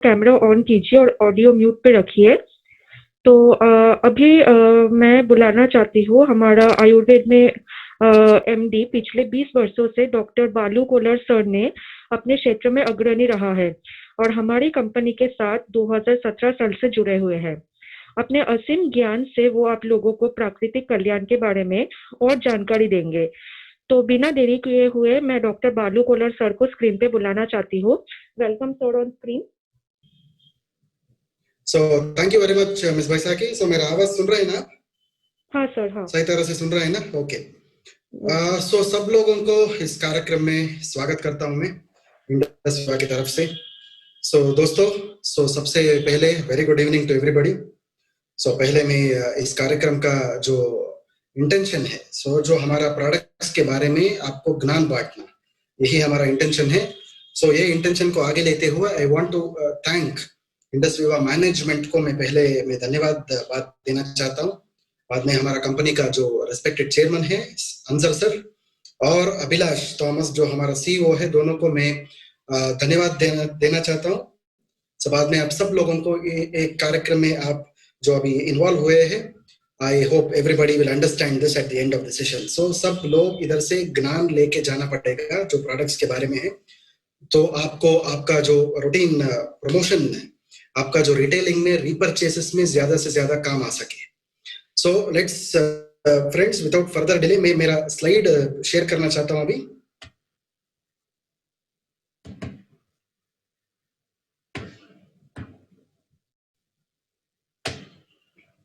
Camera on कीजिए और audio mute पे रखिए। तो अभी मैं बुलाना चाहती हूँ हमारा आयुर्वेद में एमडी पिछले 20 वर्षों से डॉक्टर बालू कोलर सर ने अपने क्षेत्र में अग्रणी रहा है और हमारी कंपनी के साथ 2017 साल से जुड़े हुए हैं। अपने असीम ज्ञान से वो आप लोगों को प्राकृतिक कल्याण के बारे में और जानकारी देंगे। तो बिना देरी किए हुए मैं डॉक्टर बालू कोलर सर को स्क्रीन पे बुलाना चाहती हूँ। Welcome sir on screen. So thank you very much, Ms. Baisakhi. So मेरा आवाज सुन रहे हैं ना? हाँ सर, हाँ। सही तरह से सुन रहे हैं ना? ओके। So सब लोगों को इस कार्यक्रम में स्वागत करता हूं मैं इंडस विभा की तरफ से। So दोस्तों, सबसे पहले very good evening to everybody. So पहले मैं इस कार्यक्रम का जो इंटेंशन है, जो हमारा प्रोडक्ट्स के बारे में आपको ज्ञान बांटना, यही हमारा इंटेंशन है। So ये इंटेंशन को आगे लेते हुए I want to thank Indus Viva management को मैं धन्यवाद बात देना चाहता हूँ। बाद में हमारा कंपनी का जो रेस्पेक्टेड चेयरमैन है अंजर सर और अभिलाष थॉमस जो हमारा सीईओ है, दोनों को मैं धन्यवाद देना चाहता हूँ। सब बाद में आप सब लोगों को एक कार्यक्रम में आप जो अभी इन्वॉल्व हुए हैं, I hope everybody will understand this at the end of the session. So सब लोग इधर से ज्ञान लेके जाना पड़ेगा जो प्रोडक्ट्स के बारे में है, तो आपको आपका जो रूटीन प्रमोशन है, आपका जो रिटेलिंग में रीपरचेसेस में ज्यादा से ज्यादा काम आ सके। So let's friends, without further delay मैं मेरा स्लाइड शेयर करना चाहता हूं अभी।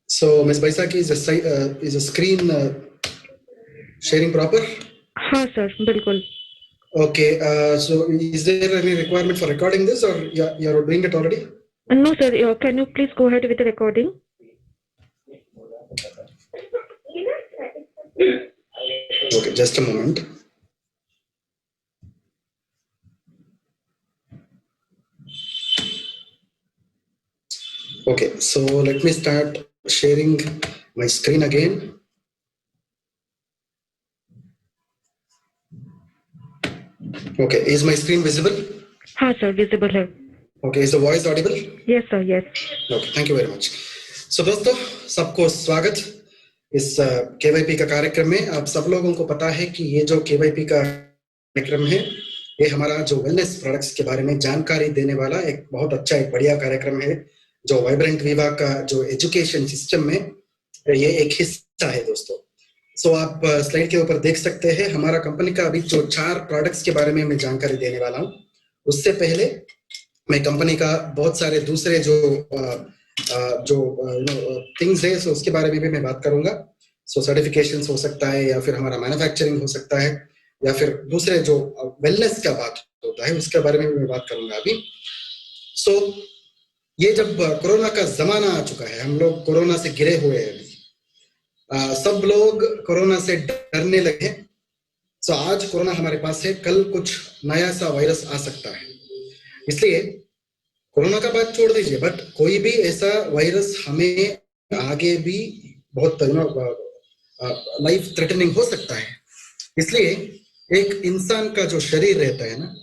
So Ms. Baisakhi, is a screen sharing proper? हाँ सर, बिल्कुल। Okay, so is there any requirement for recording this or you're doing it already? No sir, can you please go ahead with the recording? Okay, just a moment. Okay, so let me start sharing my screen again. Okay, is my screen visible? हाँ sir, visible है। Okay, is the voice audible? Yes sir, yes. Okay, thank you very much. So दोस्तों, सबको स्वागत इस KYP का कार्यक्रम में। आप सब लोगों को पता है कि ये जो केवाईपी का कार्यक्रम है, ये हमारा जो वेलनेस प्रोडक्ट्स के बारे में जानकारी देने वाला एक बहुत अच्छा, एक बढ़िया कार्यक्रम है, जो वाइब्रेंट विभा का जो एजुकेशन सिस्टम में ये एक हिस्सा है दोस्तों। सो आप स्लाइड के ऊपर देख सकते हैं हमारा कंपनी का अभी जो 4 प्रोडक्ट्स के बारे में मैं जानकारी देने वाला हूँ। उससे पहले मैं कंपनी का बहुत सारे दूसरे जो थिंग्स है, सो उसके बारे में भी मैं बात करूंगा। सो सर्टिफिकेशंस हो सकता है, या फिर हमारा मैन्युफैक्चरिंग हो सकता है, या फिर दूसरे जो वेलनेस का बात होता है उसके बारे में भी मैं बात करूंगा अभी। सो ये जब कोरोना का जमाना आ चुका है, हम लोग कोरोना से घिरे हुए हैं अभी, सब लोग कोरोना से डरने लगे। सो आज कोरोना हमारे पास है, कल कुछ नया सा वायरस आ सकता है, इसलिए कोरोना का बात छोड़ दीजिए, बट कोई भी ऐसा वायरस हमें आगे भी बहुत लाइफ थ्रेटनिंग हो सकता है। इसलिए एक इंसान का जो शरीर रहता है ना,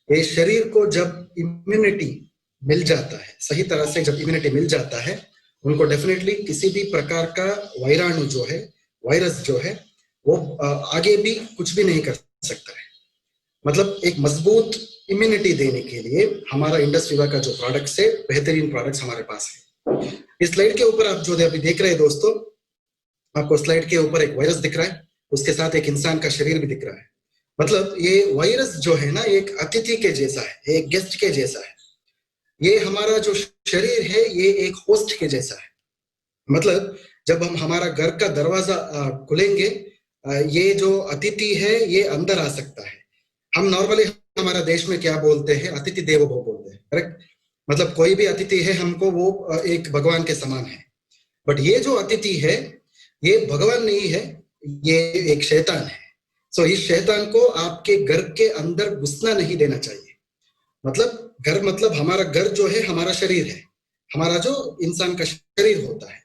ये शरीर को जब इम्यूनिटी मिल जाता है, सही तरह से जब इम्यूनिटी मिल जाता है, उनको डेफिनेटली किसी भी प्रकार का वायराणु जो है, वायरस जो है, वो आगे भी कुछ भी नहीं कर सकता है। मतलब एक मजबूत इम्यूनिटी देने के लिए हमारा इंडस विभा का जो प्रोडक्ट्स है, बेहतरीन प्रोडक्ट्स हमारे पास है। इस स्लाइड के ऊपर आप जो अभी देख रहे हैं दोस्तों, आपको स्लाइड के ऊपर एक वायरस दिख रहा है, उसके साथ एक इंसान का शरीर भी दिख रहा है। मतलब ये वायरस जो है ना, एक अतिथि के जैसा है, एक गेस्ट के जैसा है। ये हमारा जो शरीर है, ये एक होस्ट के जैसा है। मतलब जब हम हमारा घर का दरवाजा खुलेंगे, ये जो अतिथि है ये अंदर आ सकता है। हम नॉर्मली हमारा देश में क्या बोलते हैं, अतिथि देवो भव बोलते हैं, करेक्ट? मतलब कोई भी अतिथि है हमको वो एक भगवान के समान है। बट ये जो अतिथि है, ये भगवान नहीं है, ये एक शैतान है। सो इस शैतान को आपके घर के अंदर घुसना नहीं देना चाहिए। मतलब घर, मतलब हमारा घर जो है हमारा शरीर है, हमारा जो इंसान का शरीर होता है।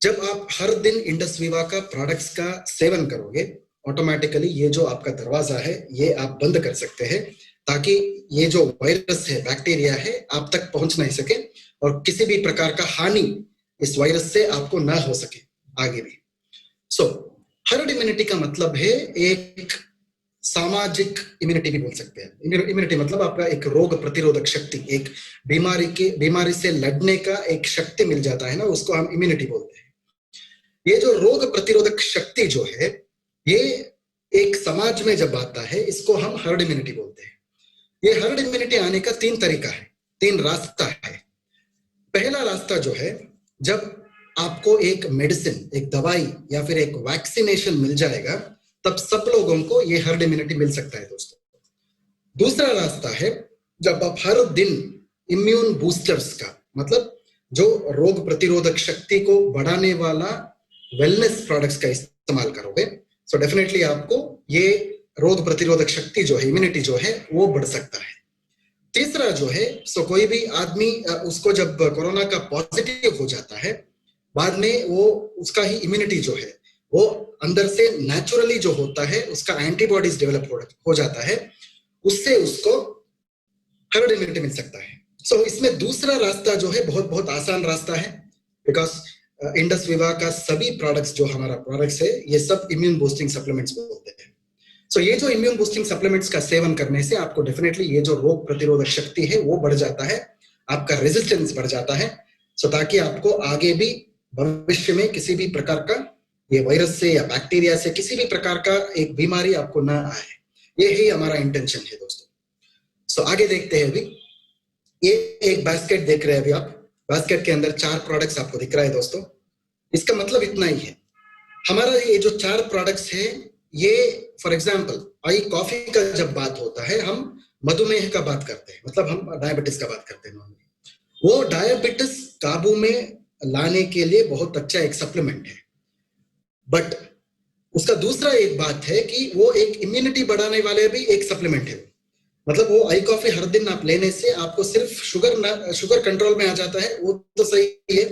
जब आप हर दिन इंडस विभा का प्रोडक्ट्स का सेवन करोगे, ऑटोमेटिकली ये जो आपका दरवाजा है ये आप बंद कर सकते हैं, ताकि ये जो वायरस है, बैक्टीरिया है, आप तक पहुंच नहीं सके और किसी भी प्रकार का हानि इस वायरस से आपको ना हो सके आगे भी। सो हर्ड इम्यूनिटी का मतलब है एक सामाजिक इम्यूनिटी भी बोल सकते हैं। इम्यूनिटी मतलब आपका एक रोग प्रतिरोधक शक्ति, एक बीमारी से लड़ने का एक शक्ति मिल जाता है ना, उसको हम इम्यूनिटी बोलते हैं। ये जो रोग प्रतिरोधक शक्ति जो है, ये एक समाज में जब आता है, इसको हम हर्ड इम्यूनिटी बोलते हैं। ये हर्ड इम्यूनिटी आने का 3 तरीका है, 3 रास्ता है। पहला रास्ता जो है, जब आपको एक मेडिसिन, एक दवाई या फिर एक वैक्सीनेशन मिल जाएगा, तब सब लोगों को ये हर्ड इम्यूनिटी मिल सकता है दोस्तों। दूसरा रास्ता है, जब आप हर दिन इम्यून बूस्टर्स का मतलब जो रोग प्रतिरोधक शक्ति को बढ़ाने वाला वेलनेस प्रोडक्ट्स का इस्तेमाल करोगे, सो डेफिनेटली आपको ये रोग प्रतिरोधक शक्ति जो है, इम्यूनिटी जो है, वो बढ़ सकता है। तीसरा जो है, सो कोई भी आदमी उसको जब कोरोना का पॉजिटिव हो जाता है, बाद में वो उसका ही इम्यूनिटी जो है, वो अंदर से नेचुरली जो होता है, उसका एंटीबॉडीज डेवलप हो जाता है, उससे उसको हर्ड इम्यूनिटी मिल सकता है। सो इसमें दूसरा रास्ता जो है बहुत बहुत आसान रास्ता है, बिकॉज इंडस विवा का सभी प्रोडक्ट्स जो हमारा प्रोडक्ट्स है, ये सब इम्यून बूस्टिंग सप्लीमेंट्स बोलते हैं। सो ये जो इम्यून बूस्टिंग सप्लीमेंट्स का सेवन करने से आपको डेफिनेटली ये जो रोग प्रतिरोधक शक्ति है वो बढ़ जाता है, आपका रेजिस्टेंस बढ़ जाता है, सो ताकि आपको आगे भी भविष्य में किसी भी प्रकार का ये वायरस से या बैक्टीरिया से किसी भी प्रकार का एक बीमारी आपको ना आए। ये ही हमारा इंटेंशन है दोस्तों। सो आगे देखते हैं। अभी ये एक बास्केट देख रहे हैं अभी आप, बास्केट के अंदर 4 प्रोडक्ट्स आपको दिख रहा है दोस्तों। इसका मतलब इतना ही है, हमारा ये जो 4 प्रोडक्ट्स है, ये फॉर एग्जांपल आई कॉफी का जब बात होता है, हम मधुमेह का बात करते हैं, मतलब हम डायबिटीज का बात करते हैं नॉर्मली। वो डायबिटीज काबू में लाने के लिए बहुत अच्छा एक सप्लीमेंट है, बट उसका दूसरा एक बात है कि वो एक इम्यूनिटी बढ़ाने वाले भी एक सप्लीमेंट है। मतलब वो आई कॉफी हर दिन आप लेने से आपको सिर्फ शुगर कंट्रोल में आ जाता है, वो तो सही है,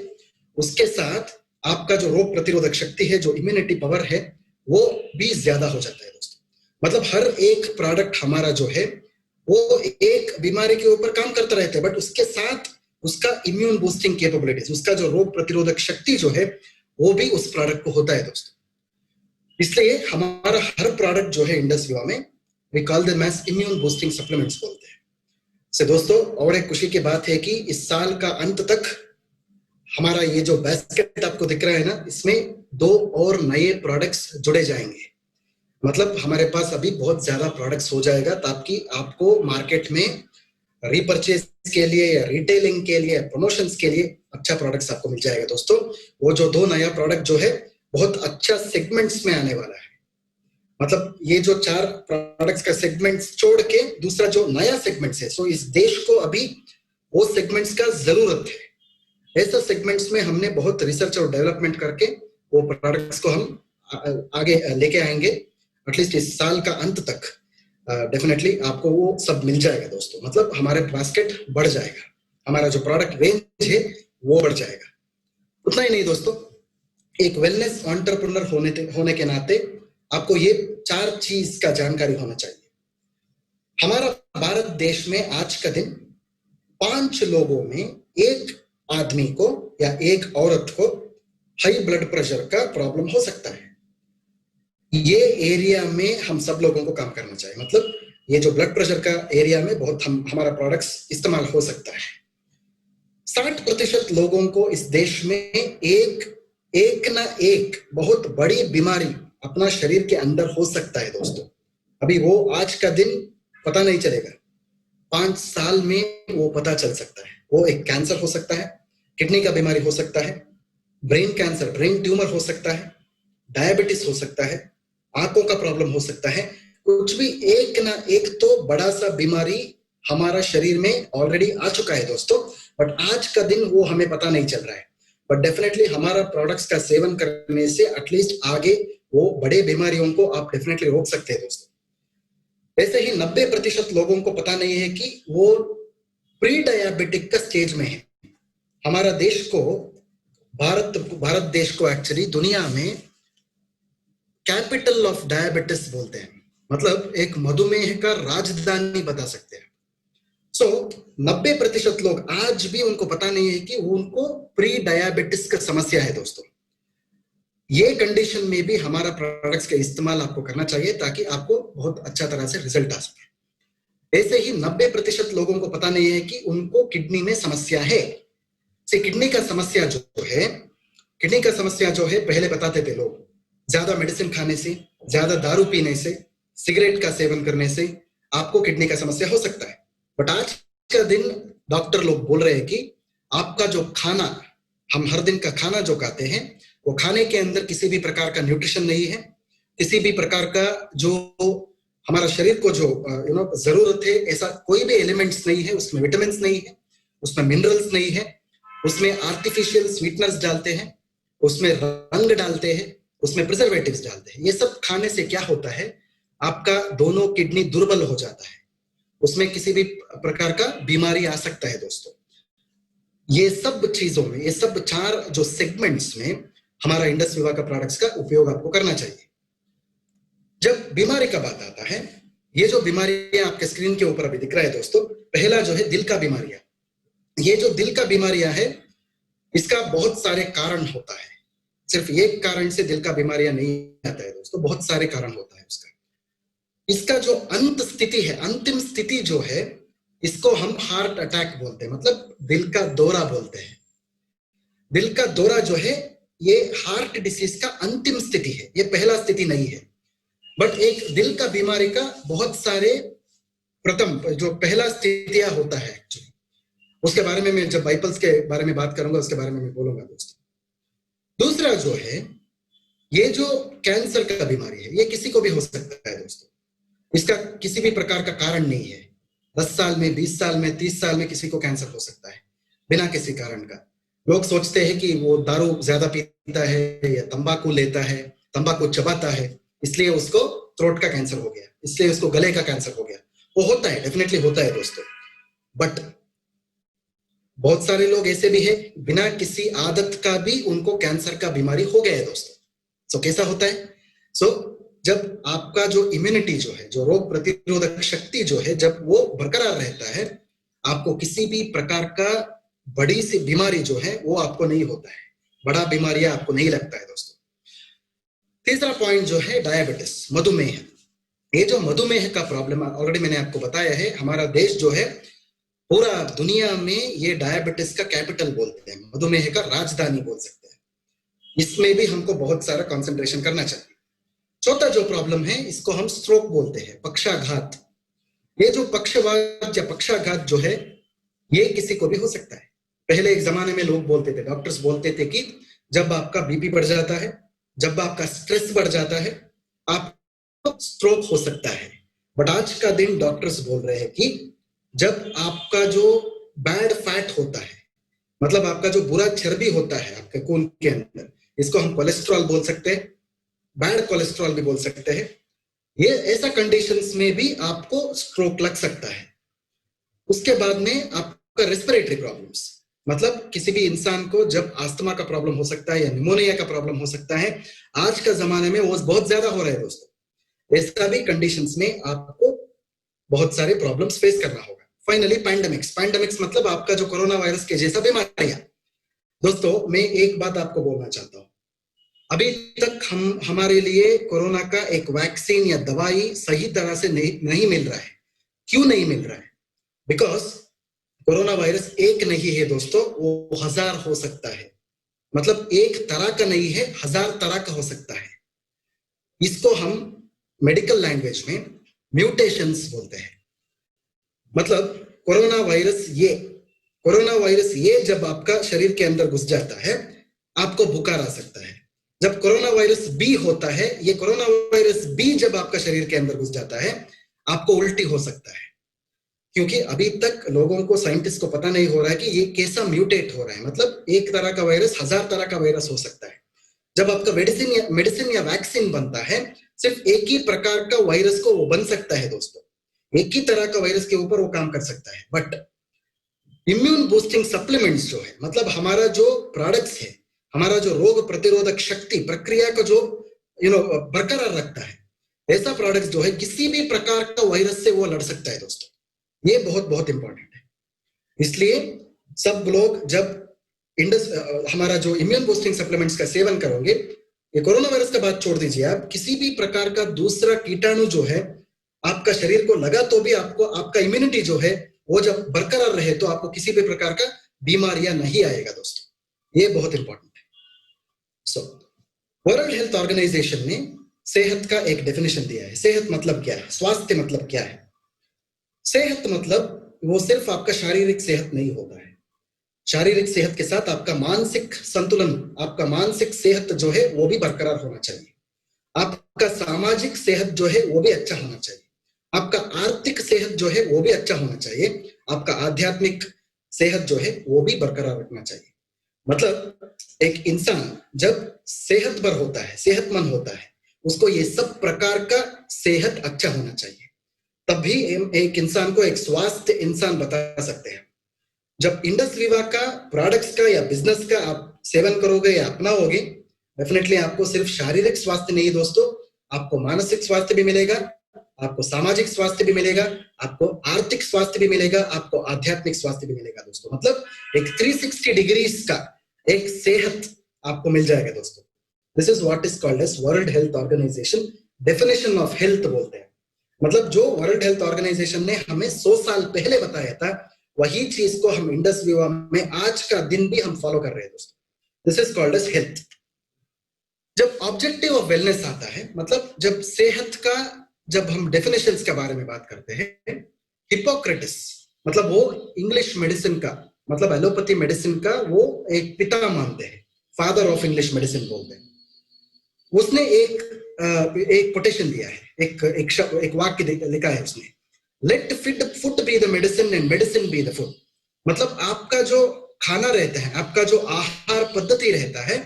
उसके साथ आपका जो रोग प्रतिरोधक शक्ति है, जो इम्यूनिटी पावर है, वो भी ज्यादा हो जाता है दोस्तों। मतलब हर एक प्रोडक्ट हमारा जो है, वो एक बीमारी के ऊपर काम करता रहता है, बट उसके साथ उसका इम्यून बूस्टिंग कैपेबिलिटीज, उसका जो रोग प्रतिरोधक शक्ति जो है, वो भी उस प्रोडक्ट को होता है दोस्तों। इसलिए हमारा हर प्रोडक्ट जो है इंडस विवा में, we call them as immune boosting supplements बोलते हैं। से दोस्तों, और एक खुशी की बात है कि इस साल का अंत तक हमारा ये जो बास्केट आपको दिख रहा है ना, इसमें 2 और नए प्रोडक्ट्स जुड़े जाएंगे। मतलब हमारे पास अभी बहुत ज्यादा प्रोडक्ट्स हो जाएगा, ताकि आपको मार्केट में रीपरचेज के लिए या रिटेलिंग के लिए, प्रमोशंस के लिए अच्छा प्रोडक्ट्स आपको मिल जाएगा दोस्तों। वो जो 2 नया प्रोडक्ट जो है, बहुत अच्छा सेगमेंट्स में आने वाला है। मतलब ये जो 4 प्रोडक्ट्स का सेगमेंट्स छोड़ के दूसरा जो नया सेगमेंट्स है, सो इस देश को अभी वो सेगमेंट्स का जरूरत है। ऐसा सेगमेंट्स में हमने बहुत रिसर्च और डेवलपमेंट करके वो प्रोडक्ट्स को हम आगे लेके आएंगे। एटलीस्ट इस साल का अंत तक डेफिनेटली आपको वो सब मिल जाएगा दोस्तों। मतलब हमारे बास्केट बढ़ जाएगा, हमारा जो प्रोडक्ट रेंज है वो बढ़ जाएगा। उतना ही नहीं दोस्तों, एक वेलनेस एंटरप्रेन्योर होने के नाते आपको ये 4 चीज का जानकारी होना चाहिए। हमारा भारत देश में आज का दिन 5 लोगों में एक आदमी को या एक औरत को हाई ब्लड प्रेशर का प्रॉब्लम हो सकता है। ये एरिया में हम सब लोगों को काम करना चाहिए। मतलब ये जो ब्लड प्रेशर का एरिया में बहुत हमारा प्रोडक्ट्स इस्तेमाल हो सकता है। 60% लोगों को इस देश में एक ना एक बहुत बड़ी बीमारी अपना शरीर के अंदर हो सकता है दोस्तों। अभी वो आज का दिन पता नहीं चलेगा, 5 साल में वो पता चल सकता है। वो एक कैंसर हो सकता है, किडनी का बीमारी हो सकता है, ब्रेन कैंसर, ब्रेन ट्यूमर हो सकता है, डायबिटीज हो सकता है, आंखों का प्रॉब्लम हो सकता है। कुछ भी एक ना एक तो बड़ा सा बीमारी हमारा शरीर में ऑलरेडी आ चुका है दोस्तों, बट आज का दिन वो हमें पता नहीं चल रहा है। बट डेफिनेटली हमारा प्रोडक्ट्स का सेवन करने से एटलीस्ट आगे वो बड़े बीमारियों को आप डेफिनेटली रोक सकते हैं दोस्तों। ऐसे ही 90% लोगों को पता नहीं है कि वो प्री डायबिटिक का स्टेज में है। हमारा देश को, भारत देश को एक्चुअली दुनिया में कैपिटल ऑफ डायबिटीज बोलते हैं। मतलब एक मधुमेह का राजधानी बता सकते हैं। 90% लोग आज भी उनको पता नहीं है कि उनको प्री डायबिटिस का समस्या है दोस्तों। ये कंडीशन में भी हमारा प्रोडक्ट्स का इस्तेमाल आपको करना चाहिए ताकि आपको बहुत अच्छा तरह से रिजल्ट आ सके। ऐसे ही 90% लोगों को पता नहीं है कि उनको किडनी में समस्या है। किडनी का समस्या जो है पहले बताते थे लोग, ज्यादा मेडिसिन खाने से, ज्यादा दारू पीने से, सिगरेट का सेवन करने से आपको किडनी का समस्या हो सकता है। बट आज का दिन डॉक्टर लोग बोल रहे हैं कि आपका जो खाना, हम हर दिन का खाना जो खाते हैं, वो खाने के अंदर किसी भी प्रकार का न्यूट्रिशन नहीं है, किसी भी प्रकार का जो हमारा शरीर को जो जरूरत है ऐसा कोई भी एलिमेंट्स नहीं है, उसमें विटामिन नहीं है, उसमें मिनरल्स नहीं है, उसमें आर्टिफिशियल स्वीटनर्स डालते हैं, उसमें रंग डालते हैं, उसमें प्रिजर्वेटिव्स डालते हैं। ये सब खाने से क्या होता है, आपका दोनों किडनी दुर्बल हो जाता है, उसमें किसी भी प्रकार का बीमारी आ सकता है दोस्तों। ये सब चीजों में, ये सब 4 जो सेगमेंट्स में हमारा इंडस विवा का प्रोडक्ट्स का उपयोग आपको करना चाहिए। जब बीमारी का बात आता है, ये जो बीमारियां आपके स्क्रीन के ऊपर अभी दिख रहा है दोस्तों, पहला जो है दिल का बीमारियां। ये जो दिल का बीमारियां है, इसका बहुत सारे कारण होता है। सिर्फ एक कारण से दिल का बीमारियां नहीं आता है दोस्तों, बहुत सारे कारण होता है उसका। इसका जो अंत स्थिति है, अंतिम स्थिति जो है, इसको हम हार्ट अटैक बोलते हैं, मतलब दिल का दौरा बोलते हैं। दिल का दौरा जो है ये हार्ट डिसीज का अंतिम स्थिति है, ये पहला स्थिति नहीं है। बट एक दिल का बीमारी का बहुत सारे प्रथम जो पहला स्थितियां होता है एक्चुअली, उसके बारे में मैं जब बाइपल्स के बारे में बात करूंगा उसके बारे में मैं बोलूंगा दोस्तों। दूसरा जो है, ये जो कैंसर का बीमारी है, ये किसी को भी हो सकता है दोस्तों, इसका किसी भी प्रकार का कारण नहीं है। 10 साल में, 20 साल में, 30 साल में किसी को कैंसर हो सकता है बिना किसी कारण का। लोग सोचते हैं कि वो दारू ज्यादा पीता है या तंबाकू लेता है, तंबाकू चबाता है, इसलिए उसको थ्रोट का कैंसर हो गया, इसलिए उसको गले का कैंसर हो गया। वो होता है, डेफिनेटली होता है दोस्तों। बट बहुत सारे लोग ऐसे भी है, बिना किसी आदत का भी उनको कैंसर का बीमारी हो गया है दोस्तों। कैसा होता है? जब आपका जो इम्यूनिटी जो है, जो रोग प्रतिरोधक शक्ति जो है, जब वो बरकरार रहता है, आपको किसी भी प्रकार का बड़ी सी बीमारी जो है वो आपको नहीं होता है, बड़ा बीमारियां आपको नहीं लगता है दोस्तों। तीसरा पॉइंट जो है डायबिटीज, मधुमेह। ये जो मधुमेह का प्रॉब्लम ऑलरेडी मैंने आपको बताया है, हमारा देश जो है पूरा दुनिया में ये डायबिटीज का कैपिटल बोलते हैं, मधुमेह का राजधानी बोल सकते हैं। इसमें भी हमको बहुत सारा कंसंट्रेशन करना चाहिए। चौथा जो प्रॉब्लम है, इसको हम स्ट्रोक बोलते हैं, पक्षाघात। ये जो पक्षवात या पक्षाघात जो है, ये किसी को भी हो सकता है। पहले एक जमाने में लोग बोलते थे, डॉक्टर्स बोलते थे कि जब आपका बीपी बढ़ जाता है, जब आपका स्ट्रेस बढ़ जाता है, आपको स्ट्रोक हो सकता है। बट आज का दिन डॉक्टर्स बोल रहे हैं कि जब आपका जो बैड फैट होता है, मतलब आपका जो बुरा चर्बी होता है आपके खून के अंदर, इसको हम कोलेस्ट्रॉल बोल सकते हैं, बैड कोलेस्ट्रॉल भी बोल सकते हैं। ये ऐसा कंडीशंस में भी आपको स्ट्रोक लग सकता है। उसके बाद में आपका रेस्पिरेटरी प्रॉब्लम्स, मतलब किसी भी इंसान को जब अस्थमा का प्रॉब्लम हो सकता है या निमोनिया का प्रॉब्लम हो सकता है। आज का जमाने में वो बहुत ज्यादा हो रहा है दोस्तों। ऐसा भी कंडीशंस में आपको बहुत सारे प्रॉब्लम्स फेस करना होगा। फाइनली पैंडेमिक्स मतलब आपका जो कोरोना वायरस के जैसा बीमारियां। दोस्तों मैं एक बात आपको बोलना चाहता हूं, अभी तक हमारे लिए कोरोना का एक वैक्सीन या दवाई सही तरह से नहीं मिल रहा है। क्यों नहीं मिल रहा है? बिकॉज कोरोना वायरस एक नहीं है दोस्तों, वो 1000 हो सकता है। मतलब एक तरह का नहीं है, 1000 तरह का हो सकता है। इसको हम मेडिकल लैंग्वेज में म्यूटेशंस बोलते हैं। मतलब कोरोना वायरस ये जब आपका शरीर के अंदर घुस जाता है, आपको बुखार आ सकता है। जब कोरोना वायरस बी होता है, ये कोरोना वायरस बी जब आपका शरीर के अंदर घुस जाता है, आपको उल्टी हो सकता है। क्योंकि अभी तक लोगों को, साइंटिस्ट को पता नहीं हो रहा है कि ये कैसा म्यूटेट हो रहा है। मतलब एक तरह का वायरस 1000 तरह का वायरस हो सकता है। जब आपका मेडिसिन या वैक्सीन बनता है, सिर्फ एक ही प्रकार का वायरस को वो बन सकता है दोस्तों, एक ही तरह का वायरस के ऊपर वो काम कर सकता है। बट इम्यून बूस्टिंग सप्लीमेंट्स जो है, मतलब हमारा जो प्रोडक्ट्स है, हमारा जो रोग प्रतिरोधक शक्ति प्रक्रिया को जो बरकरार रखता है, ऐसा प्रोडक्ट जो है किसी भी प्रकार का वायरस से वो लड़ सकता है दोस्तों। ये बहुत बहुत इंपॉर्टेंट है। इसलिए सब लोग जब हमारा जो इम्यून बूस्टिंग सप्लीमेंट्स का सेवन करोगे, ये कोरोना वायरस का बात छोड़ दीजिए, आप किसी भी प्रकार का दूसरा कीटाणु जो है आपका शरीर को लगा तो भी आपको आपका इम्यूनिटी जो है वो जब बरकरार रहे तो आपको किसी भी प्रकार का बीमारियां नहीं आएगा दोस्तों। ये बहुत इंपॉर्टेंट है। सो वर्ल्ड हेल्थ ऑर्गेनाइजेशन ने सेहत का एक डेफिनेशन दिया है। सेहत मतलब क्या है, स्वास्थ्य मतलब क्या है? सेहत मतलब वो सिर्फ आपका शारीरिक सेहत नहीं होता है। शारीरिक सेहत के साथ आपका मानसिक संतुलन, आपका मानसिक सेहत जो है वो भी बरकरार होना चाहिए। आपका सामाजिक सेहत जो है वो भी अच्छा होना चाहिए। आपका आर्थिक सेहत जो है वो भी अच्छा होना चाहिए। आपका आध्यात्मिक सेहत जो है वो भी बरकरार रखना चाहिए। मतलब एक इंसान जब सेहतमंद होता है, सेहतमंद होता है, उसको ये सब प्रकार का सेहत अच्छा होना चाहिए, तभी एक इंसान को एक स्वास्थ्य इंसान बता सकते हैं। जब इंडस विवा का प्रोडक्ट्स का या बिजनेस का आप सेवन करोगे या अपनाओगे, डेफिनेटली आपको सिर्फ शारीरिक स्वास्थ्य नहीं दोस्तों, आपको मानसिक स्वास्थ्य भी मिलेगा, आपको सामाजिक स्वास्थ्य भी मिलेगा, आपको आर्थिक स्वास्थ्य भी मिलेगा, आपको आध्यात्मिक स्वास्थ्य भी मिलेगा दोस्तों। मतलब एक 360 डिग्रीज का एक सेहत आपको मिल जाएगा दोस्तों। This is what is called as World Health Organization definition of health बोलते हैं। मतलब जो वर्ल्ड हेल्थ ऑर्गेनाइजेशन ने हमें 100 साल पहले बताया था, वही चीज को हम इंडस विवा में आज का दिन भी हम फॉलो कर रहे हैं दोस्तों। This is called as health. जब ऑब्जेक्टिव ऑफ वेलनेस आता है, मतलब जब सेहत का, जब हम डेफिनेशंस के बारे में बात करते हैं, हिपोक्रेटिस मतलब वो इंग्लिश मेडिसिन का, मतलब एलोपैथी मेडिसिन का वो एक पिता मानते हैं, फादर ऑफ इंग्लिश मेडिसिन बोलते हैं। उसने एक कोटेशन दिया है, एक वाक्य लिखा है उसने, let food be the medicine and medicine be the food. मतलब आपका जो खाना रहता है, आपका जो आहार पद्धति रहता है,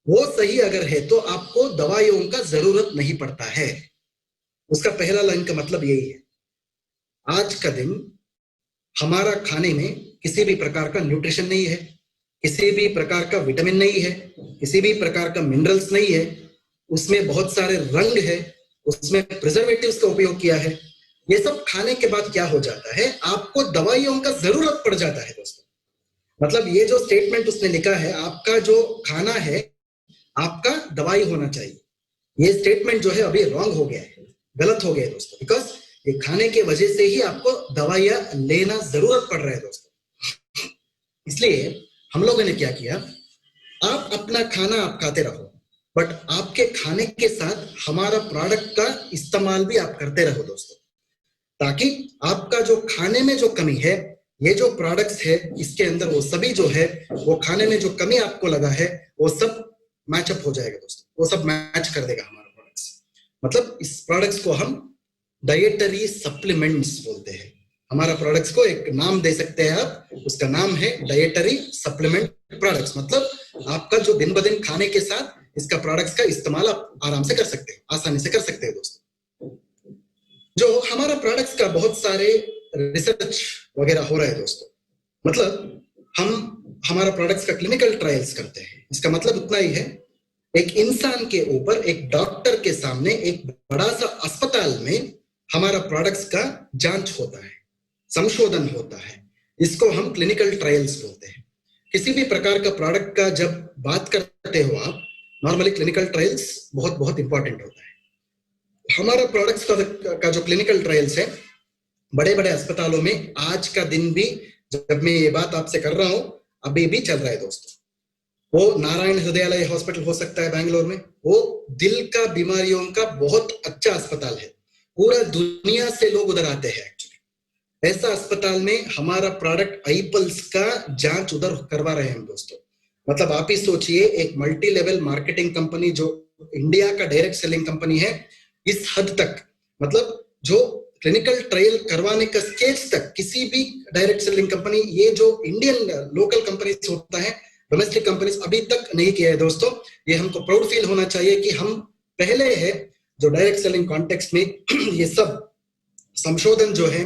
वो सही अगर है तो आपको दवाइयों का जरूरत नहीं पड़ता है। उसका पहला लाइन का मतलब यही है। आज का दिन हमारा खाने में किसी भी प्रकार का न्यूट्रिशन नहीं है, किसी भी प्रकार का विटामिन नहीं है, किसी भी प्रकार का मिनरल्स नहीं है, उसमें बहुत सारे रंग है, उसमें प्रिजर्वेटिव्स का उपयोग किया है। ये सब खाने के बाद क्या हो जाता है, आपको दवाइयों का जरूरत पड़ जाता है दोस्तों। मतलब ये जो स्टेटमेंट उसने लिखा है, आपका जो खाना है आपका दवाई होना चाहिए, ये स्टेटमेंट जो है अभी रॉन्ग हो गया है, गलत हो गया है दोस्तों। बिकॉज ये खाने के वजह से ही आपको दवाइयां लेना जरूरत पड़ रहा है दोस्तों। इसलिए हम लोगों ने क्या किया, आप अपना खाना आप खाते रहो, बट आपके खाने के साथ हमारा प्रोडक्ट का इस्तेमाल भी आप करते रहो दोस्तों, ताकि आपका जो खाने में जो कमी है, ये जो प्रोडक्ट्स है इसके अंदर वो सभी जो है, वो खाने में जो कमी आपको लगा है वो सब मैचअप हो जाएगा दोस्तों, वो सब मैच कर देगा हमारा प्रोडक्ट्स। मतलब इस प्रोडक्ट्स को हम डाइटरी सप्लीमेंट्स बोलते हैं। हमारा प्रोडक्ट्स को एक नाम दे सकते हैं आप, उसका नाम है डाइटरी सप्लीमेंट प्रोडक्ट्स। मतलब आपका जो दिन ब दिन खाने के साथ इसका प्रोडक्ट्स का इस्तेमाल आप आराम से कर सकते हैं, आसानी से कर सकते हैं दोस्तों। जो हमारा प्रोडक्ट्स का बहुत सारे रिसर्च वगैरह हो रहा है दोस्तों। मतलब हम हमारा प्रोडक्ट्स का क्लिनिकल ट्रायल्स करते हैं। इसका मतलब उतना ही है, एक इंसान के ऊपर, एक डॉक्टर के सामने, एक बड़ा सा अस्पताल में हमारा प्रोडक्ट्स का जांच होता है, संशोधन होता है। इसको हम क्लिनिकल ट्रायल्स बोलते हैं। किसी भी प्रकार का प्रोडक्ट का जब बात करते हो आप, नॉर्मली क्लिनिकल ट्रायल्स बहुत बहुत इंपॉर्टेंट होता है। हमारा प्रोडक्ट्स का जो क्लिनिकल ट्रायल्स है बड़े बड़े अस्पतालों में आज का दिन भी, जब मैं ये बात आपसे कर रहा हूं, अभी भी चल रहा है दोस्तों। वो नारायण हृदयालय हॉस्पिटल हो सकता है बैंगलोर में, वो दिल का बीमारियों का बहुत अच्छा अस्पताल है, पूरा दुनिया से लोग उधर आते हैं एक्चुअली। ऐसा अस्पताल में हमारा प्रोडक्ट आईपल्स का जांच उधर करवा रहे हैं हम दोस्तों। मतलब आप ही सोचिए, एक मल्टी लेवल मार्केटिंग कंपनी जो इंडिया का डायरेक्ट सेलिंग कंपनी है, इस हद तक, मतलब जो क्लिनिकल ट्रायल करवाने का स्टेज तक किसी भी डायरेक्ट सेलिंग कंपनी, ये जो इंडियन लोकल कंपनीज होता है, डोमेस्टिक कंपनीज अभी तक नहीं किया है दोस्तों। ये हमको प्राउड फील होना चाहिए कि हम पहले है जो डायरेक्ट सेलिंग कॉन्टेक्स्ट में ये सब संशोधन जो है,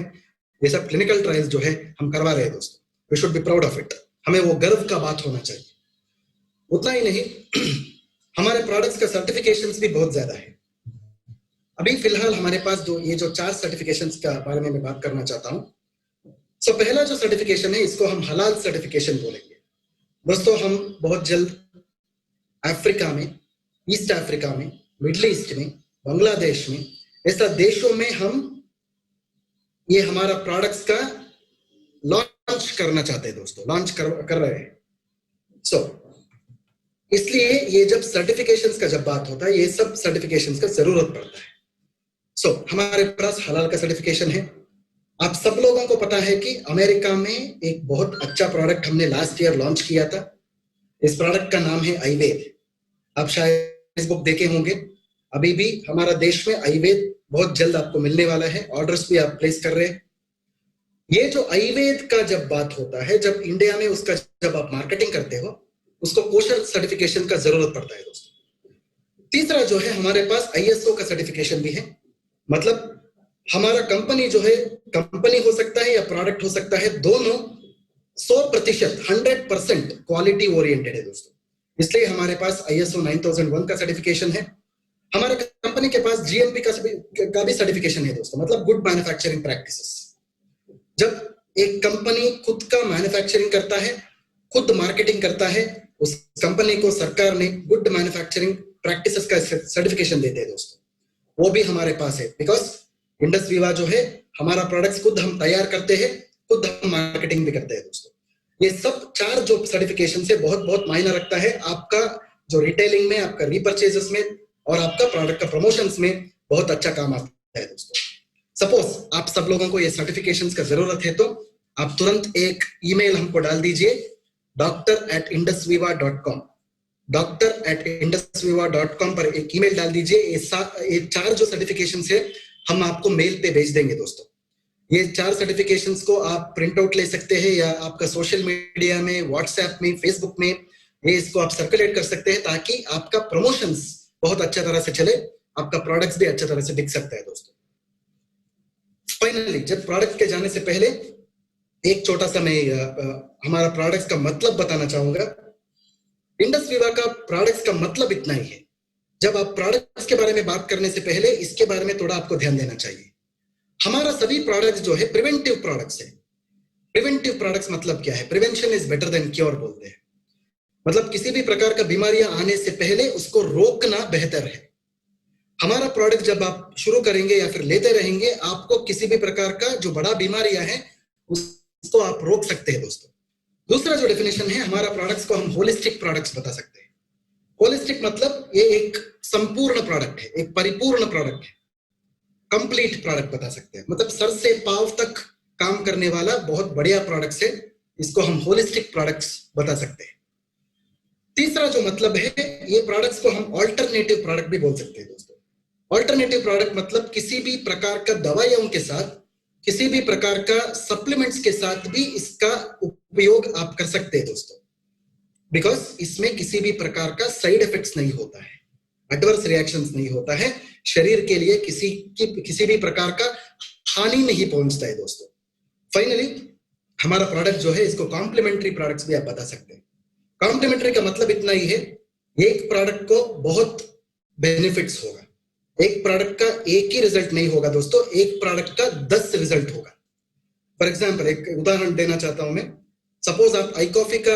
ये सब क्लिनिकल ट्रायल्स जो है हम करवा रहे हैं दोस्तों। We should be proud of it. हमें वो गर्व का बात होना चाहिए। उतना ही नहीं, हमारे प्रोडक्ट्स का सर्टिफिकेशंस भी बहुत ज्यादा है। अभी फिलहाल हमारे पास जो 4 सर्टिफिकेशंस का बारे में मैं बात करना चाहता हूँ। सो पहला जो सर्टिफिकेशन है इसको हम हलाल सर्टिफिकेशन बोलेंगे। दोस्तों हम बहुत जल्द अफ्रीका में, ईस्ट अफ्रीका में, मिडिल ईस्ट में, बांग्लादेश में, ऐसा देशों में हम ये हमारा प्रोडक्ट्स का लॉन्च करना चाहते हैं दोस्तों, लॉन्च कर रहे हैं। सो इसलिए ये जब सर्टिफिकेशंस का जब बात होता है, ये सब सर्टिफिकेशंस का जरूरत पड़ता है। सो हमारे पास हलाल का सर्टिफिकेशन है। आप सब लोगों को पता है कि अमेरिका में एक बहुत अच्छा प्रोडक्ट हमने लास्ट ईयर लॉन्च किया था। इस प्रोडक्ट का नाम है आयुर्वेद। आप शायद फेसबुक देखे होंगे। अभी भी हमारा देश में आयुर्वेद बहुत जल्द आपको मिलने वाला है, ऑर्डर्स भी आप प्लेस कर रहे हैं। ये जो आयुर्वेद का जब बात होता है, जब इंडिया में उसका जब आप मार्केटिंग करते हो, उसको कोशर सर्टिफिकेशन का जरूरत पड़ता है दोस्तों। तीसरा जो है हमारे पास ISO का सर्टिफिकेशन भी है। मतलब हमारा कंपनी जो है, कंपनी हो सकता है या प्रोडक्ट हो सकता है, दोनों 100% 100% क्वालिटी ओरिएंटेड है दोस्तों। इसलिए हमारे पास ISO 9001 का सर्टिफिकेशन है। हमारे कंपनी के पास GMP का भी सर्टिफिकेशन है दोस्तों, मतलब गुड मैन्युफैक्चरिंग प्रैक्टिसेस। जब एक कंपनी खुद का मैन्युफैक्चरिंग करता है, खुद मार्केटिंग करता है, उस कंपनी को सरकार ने गुड मैन्युफैक्चरिंग प्रैक्टिसेस का सर्टिफिकेशन देते हैं दोस्तों। वो भी हमारे पास है, बिकॉज इंडस वीवा जो है, हमारा प्रोडक्ट्स खुद हम तैयार करते हैं, खुद हम मार्केटिंग भी करते हैं दोस्तों। ये सब 4 जो सर्टिफिकेशन से बहुत बहुत मायना रखता है आपका जो रिटेलिंग में, आपका रीपर्चेजेस में और आपका प्रोडक्ट का प्रमोशंस में बहुत अच्छा काम आता है दोस्तों। सपोज आप सब लोगों को ये सर्टिफिकेशंस का जरूरत है तो आप तुरंत एक ईमेल हमको डाल दीजिए, doctor@indusviva.com। doctor@indusviva.com पर एक ईमेल डाल दीजिए। ये 4 जो सर्टिफिकेशंस है हम आपको मेल पे भेज देंगे दोस्तों। ये 4 सर्टिफिकेशंस को आप प्रिंट आउट ले सकते हैं या आपका सोशल मीडिया में, व्हाट्सएप में, फेसबुक में ये इसको आप सर्कुलेट कर सकते हैं, ताकि आपका प्रमोशंस बहुत अच्छा तरह से चले, आपका प्रोडक्ट्स भी अच्छा तरह से दिख सकता है दोस्तों। फाइनली जब प्रोडक्ट के जाने से पहले एक छोटा सा मैं हमारा प्रोडक्ट्स का मतलब बताना चाहूंगा। इंडस वीवा का प्रोडक्ट्स का मतलब इतना ही है। जब आप प्रोडक्ट्स के बारे में बात करने से पहले इसके बारे में थोड़ा आपको ध्यान देना चाहिए। हमारा सभी प्रोडक्ट्स जो है प्रिवेंटिव प्रोडक्ट्स है। प्रिवेंटिव प्रोडक्ट्स मतलब क्या है? Prevention is better than cure बोलते हैं। मतलब किसी भी प्रकार का बीमारियां आने से पहले उसको रोकना बेहतर है। हमारा प्रोडक्ट जब आप शुरू करेंगे या फिर लेते रहेंगे, आपको किसी भी प्रकार का जो बड़ा बीमारियां है उसको आप रोक सकते हैं दोस्तों। दूसरा जो डेफिनेशन है, हमारा प्रोडक्ट्स को हम होलिस्टिक प्रोडक्ट्स बता सकते हैं। होलिस्टिक मतलब ये एक संपूर्ण प्रोडक्ट है, एक परिपूर्ण प्रोडक्ट है, कंप्लीट प्रोडक्ट बता सकते हैं। मतलब सर से पांव तक काम करने वाला बहुत बढ़िया प्रोडक्ट्स है, इसको हम होलिस्टिक प्रोडक्ट्स बता सकते हैं। तीसरा जो मतलब है, ये प्रोडक्ट्स को हम ऑल्टरनेटिव प्रोडक्ट भी बोल सकते हैं दोस्तों। ऑल्टरनेटिव प्रोडक्ट मतलब किसी भी प्रकार का दवाइयों के साथ, किसी भी प्रकार का सप्लीमेंट्स के साथ भी इसका उपयोग आप कर सकते हैं दोस्तों, बिकॉज इसमें किसी भी प्रकार का साइड इफेक्ट्स नहीं होता है, एडवर्स रिएक्शंस नहीं होता है, शरीर के लिए किसी भी प्रकार का हानि नहीं पहुंचता है दोस्तों। फाइनली हमारा प्रोडक्ट जो है, इसको कॉम्प्लीमेंट्री प्रोडक्ट्स भी आप बता सकते हैं। कॉम्प्लीमेंट्री का मतलब इतना ही है, एक प्रोडक्ट को बहुत बेनिफिट्स होगा, एक प्रोडक्ट का एक ही रिजल्ट नहीं होगा दोस्तों, एक प्रोडक्ट का 10 रिजल्ट होगा। फॉर एग्जाम्पल एक उदाहरण देना चाहता हूं मैं। सपोज आप आई कॉफी का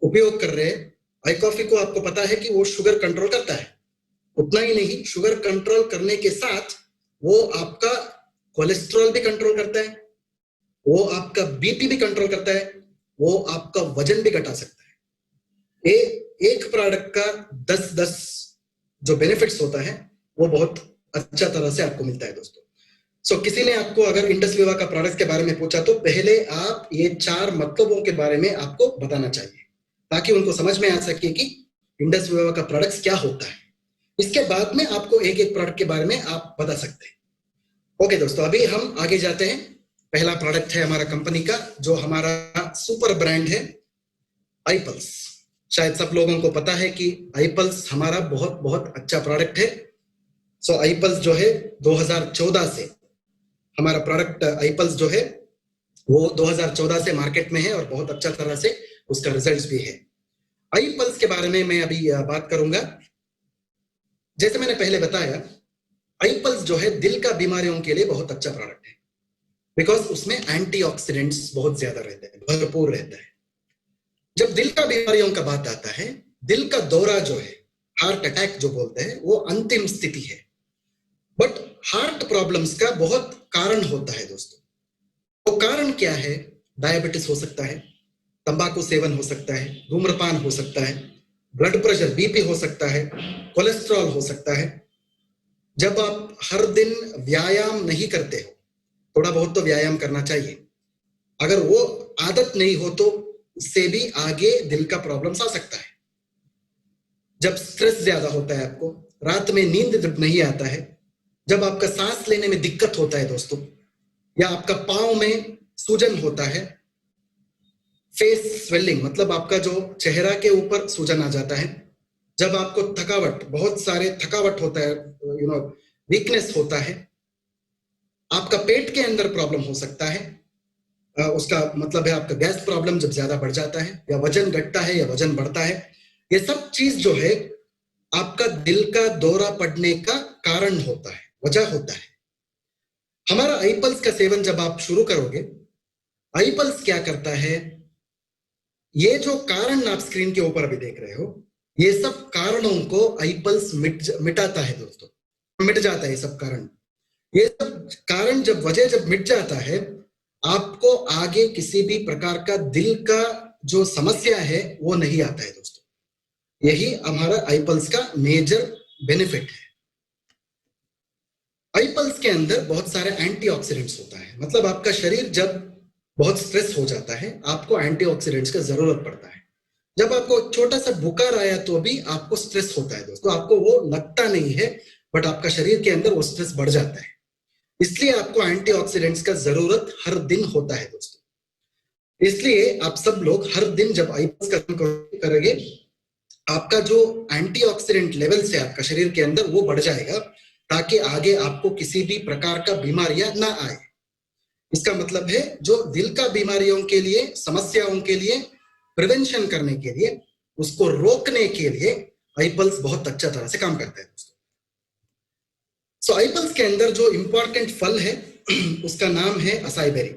उपयोग कर रहे हैं। आई कॉफी को आपको पता है कि वो शुगर कंट्रोल करता है। उतना ही नहीं, शुगर कंट्रोल करने के साथ वो आपका कोलेस्ट्रॉल भी कंट्रोल करता है, वो आपका बीपी भी कंट्रोल करता है, वो आपका वजन भी घटा सकता है। एक प्रोडक्ट का 10 जो बेनिफिट्स होता है वो बहुत अच्छा तरह से आपको मिलता है दोस्तों। सो किसी ने आपको अगर इंडस वीवा का प्रोडक्ट के बारे में पूछा तो पहले आप ये 4 मतलबों के बारे में आपको बताना चाहिए, ताकि उनको समझ में आ सके कि इंडस वीवा का प्रोडक्ट क्या होता है। इसके बाद में आपको एक एक प्रोडक्ट के बारे में आप बता सकते हैं। ओके दोस्तों, अभी हम आगे जाते हैं। पहला प्रोडक्ट है हमारा कंपनी का, जो हमारा सुपर ब्रांड है, आईपल्स। शायद सब लोगों को पता है कि आईपल्स हमारा बहुत बहुत अच्छा प्रोडक्ट है। सो आईपल्स जो है 2014 से हमारा प्रोडक्ट आईपल्स जो है वो 2014 से मार्केट में है और बहुत अच्छा तरह से उसका रिजल्ट्स भी है। आईपल्स के बारे में मैं अभी बात करूंगा। जैसे मैंने पहले बताया, आई पल्स जो है दिल का बीमारियों के लिए बहुत अच्छा प्रोडक्ट है, बिकॉज उसमें एंटीऑक्सीडेंट्स बहुत ज्यादा रहते हैं, भरपूर रहता है। जब दिल का बीमारियों का बात आता है, दिल का दौरा जो है, हार्ट अटैक जो बोलते हैं, वो अंतिम स्थिति है। बट हार्ट प्रॉब्लम्स का बहुत कारण होता है दोस्तों। वो कारण क्या है? डायबिटीज हो सकता है, तंबाकू सेवन हो सकता है, धूम्रपान हो सकता है, ब्लड प्रेशर बीपी हो सकता है, कोलेस्ट्रॉल हो सकता है। जब आप हर दिन व्यायाम नहीं करते हो, थोड़ा बहुत तो व्यायाम करना चाहिए, अगर वो आदत नहीं हो तो उससे भी आगे दिल का प्रॉब्लम्स आ सकता है। जब स्ट्रेस ज्यादा होता है, आपको रात में नींद जब नहीं आता है, जब आपका सांस लेने में दिक्कत होता है दोस्तों, या आपका पांव में सूजन होता है, फेस स्वेलिंग मतलब आपका जो चेहरा के ऊपर सूजन आ जाता है, जब आपको थकावट, बहुत सारे थकावट होता है, वीकनेस होता है, आपका पेट के अंदर प्रॉब्लम हो सकता है, उसका मतलब है आपका गैस प्रॉब्लम जब ज्यादा बढ़ जाता है, या वजन घटता है या वजन बढ़ता है, ये सब चीज जो है आपका दिल का दौरा पड़ने का कारण होता है, वजह होता है। हमारा आई पल्स का सेवन जब आप शुरू करोगे, आई पल्स क्या करता है, ये जो कारण आप स्क्रीन के ऊपर अभी देख रहे हो, ये सब कारणों को आई पल्स मिटाता है दोस्तों, मिट जाता है ये सब कारण। ये सब कारण जब वजह जब मिट जाता है, आपको आगे किसी भी प्रकार का दिल का जो समस्या है वो नहीं आता है दोस्तों। यही हमारा आई पल्स का मेजर बेनिफिट है। आई पल्स के अंदर बहुत सारे एंटीऑक्सीडेंट्स होता है, मतलब आपका शरीर जब बहुत स्ट्रेस हो जाता है, आपको एंटीऑक्सीडेंट्स का जरूरत पड़ता है। जब आपको छोटा सा बुखार आया तो भी आपको स्ट्रेस होता है दोस्तों, आपको वो लगता नहीं है, बट आपका शरीर के अंदर वो स्ट्रेस बढ़ जाता है। इसलिए आपको एंटीऑक्सीडेंट्स का जरूरत हर दिन होता है दोस्तों। इसलिए आप सब लोग हर दिन जब आई पल्स का करेंगे, आपका जो एंटीऑक्सीडेंट लेवल्स है आपका शरीर के अंदर वो बढ़ जाएगा, ताकि आगे आपको किसी भी प्रकार का बीमारियां ना आए। इसका मतलब है जो दिल का बीमारियों के लिए, समस्याओं के लिए प्रिवेंशन करने के लिए, उसको रोकने के लिए आई पल्स बहुत अच्छा तरह से काम करता है दोस्तों। सो आई पल्स के अंदर जो इंपॉर्टेंट फल है उसका नाम है असाई बेरी।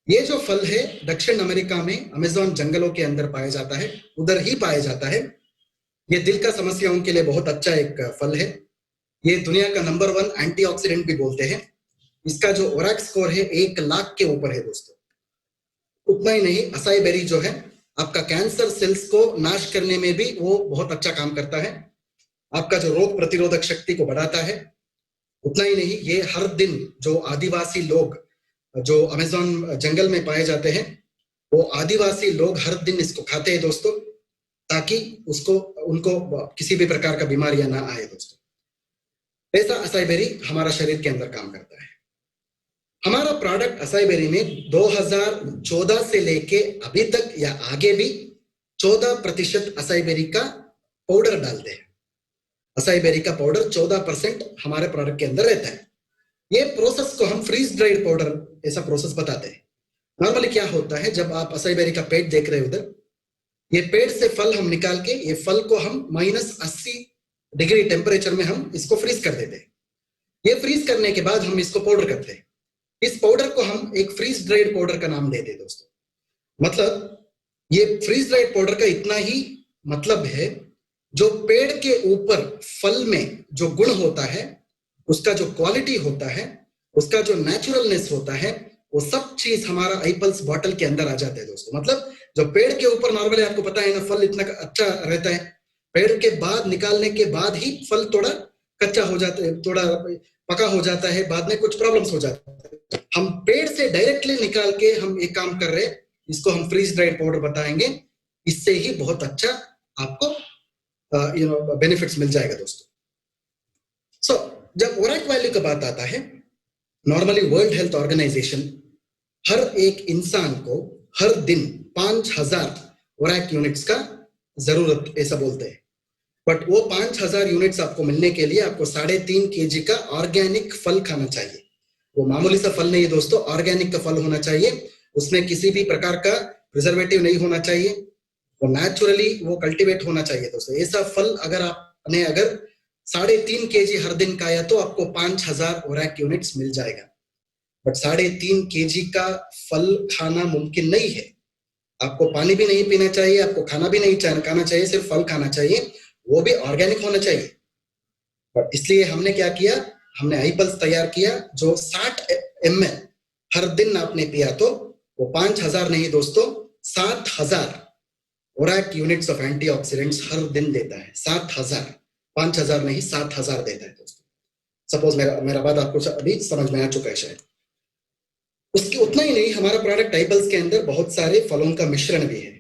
ये जो फल है दक्षिण अमेरिका में अमेज़न जंगलों के अंदर पाया जाता है, उधर ही पाया जाता है। ये दिल का समस्याओं के लिए बहुत अच्छा एक फल है। ये दुनिया का नंबर 1 एंटीऑक्सीडेंट भी बोलते हैं। इसका जो ओरैक स्कोर है 1 लाख के ऊपर है दोस्तों। उतना ही नहीं, असाई बेरी जो है आपका कैंसर सेल्स को नाश करने में भी वो बहुत अच्छा काम करता है, आपका जो रोग प्रतिरोधक शक्ति को बढ़ाता है। उतना ही नहीं, ये हर दिन जो आदिवासी लोग जो अमेज़न जंगल में पाए जाते हैं, वो आदिवासी लोग हर दिन इसको खाते हैं दोस्तों, ताकि उनको किसी भी प्रकार का बीमारियां ना आए दोस्तों। ऐसा असाई बेरी हमारा शरीर के अंदर काम करता है। हमारा प्रोडक्ट असाई बेरी में 2014 से लेके अभी तक या आगे भी 14% असाई बेरी का पाउडर डालते हैं। असाई बेरी का पाउडर 14% हमारे प्रोडक्ट के अंदर रहता है। ये प्रोसेस को हम फ्रीज ड्राइड पाउडर ऐसा प्रोसेस बताते हैं। नॉर्मली क्या होता है, जब आप असाई बेरी का पेड़ देख रहे हो उधर, ये पेड़ से फल हम निकाल के, ये फल को हम -80 डिग्री टेम्परेचर में हम इसको फ्रीज कर देते हैं। ये फ्रीज करने के बाद हम इसको पाउडर करते हैं। इस पाउडर को हम एक फ्रीज ड्राइड पाउडर का नाम देते हैं दोस्तों। मतलब ये फ्रीज ड्राइड पाउडर का इतना ही मतलब है, जो पेड़ के ऊपर फल में जो गुण होता है, उसका जो क्वालिटी होता है, उसका जो नेचुरलनेस होता है, वो सब चीज हमारा आई पल्स बॉटल के अंदर आ जाता है दोस्तों। मतलब जो पेड़ के ऊपर नॉर्मली आपको पता है ना, फल इतना अच्छा रहता है, पेड़ के बाद निकालने के बाद ही फल थोड़ा कच्चा हो जाता है, थोड़ा पका हो जाता है, बाद में कुछ प्रॉब्लम्स हो जाता है। हम पेड़ से डायरेक्टली निकाल के हम एक काम कर रहे हैं, इसको हम फ्रीज ड्राइड पाउडर बताएंगे। इससे ही बहुत अच्छा आपको बेनिफिट्स मिल जाएगा दोस्तों। सो जब ओरैक वैल्यू का बात आता है, नॉर्मली वर्ल्ड हेल्थ ऑर्गेनाइजेशन हर एक इंसान को हर दिन 5000 ओरैक यूनिट्स का जरूरत ऐसा बोलते हैं। बट वो 5000 यूनिट्स आपको मिलने के लिए आपको 3.5 kg का ऑर्गेनिक फल खाना चाहिए। वो मामूली सा फल नहीं है दोस्तों, ऑर्गेनिक का फल होना चाहिए। उसमें किसी भी प्रकार का प्रिजर्वेटिव नहीं होना चाहिए, वो नेचुरली वो कल्टीवेट होना चाहिए दोस्तों। ऐसा फल अगर 3.5 kg हर दिन खाया तो आपको 5000 ORAC यूनिट्स मिल जाएगा। बट 3.5 kg का फल खाना मुमकिन नहीं है। आपको पानी भी नहीं पीना चाहिए, आपको खाना भी नहीं खाना चाहिए, सिर्फ फल खाना चाहिए, वो भी ऑर्गेनिक होना चाहिए। और इसलिए हमने क्या किया, हमने आईपल्स तैयार किया जो 60 ml हर दिन आपने पिया तो वो 5000 नहीं दोस्तों, 7000 ORAC यूनिट्स ऑफ एंटीऑक्सीडेंट्स हर दिन देता है। 7000, 5000 नहीं 7000 देता है दोस्तों। सपोज मेरा बात आपको अभी समझ में आ चुका है शायद। उसकी उतना ही नहीं, हमारा प्रोडक्ट आईपल्स के अंदर बहुत सारे फलों का मिश्रण भी है।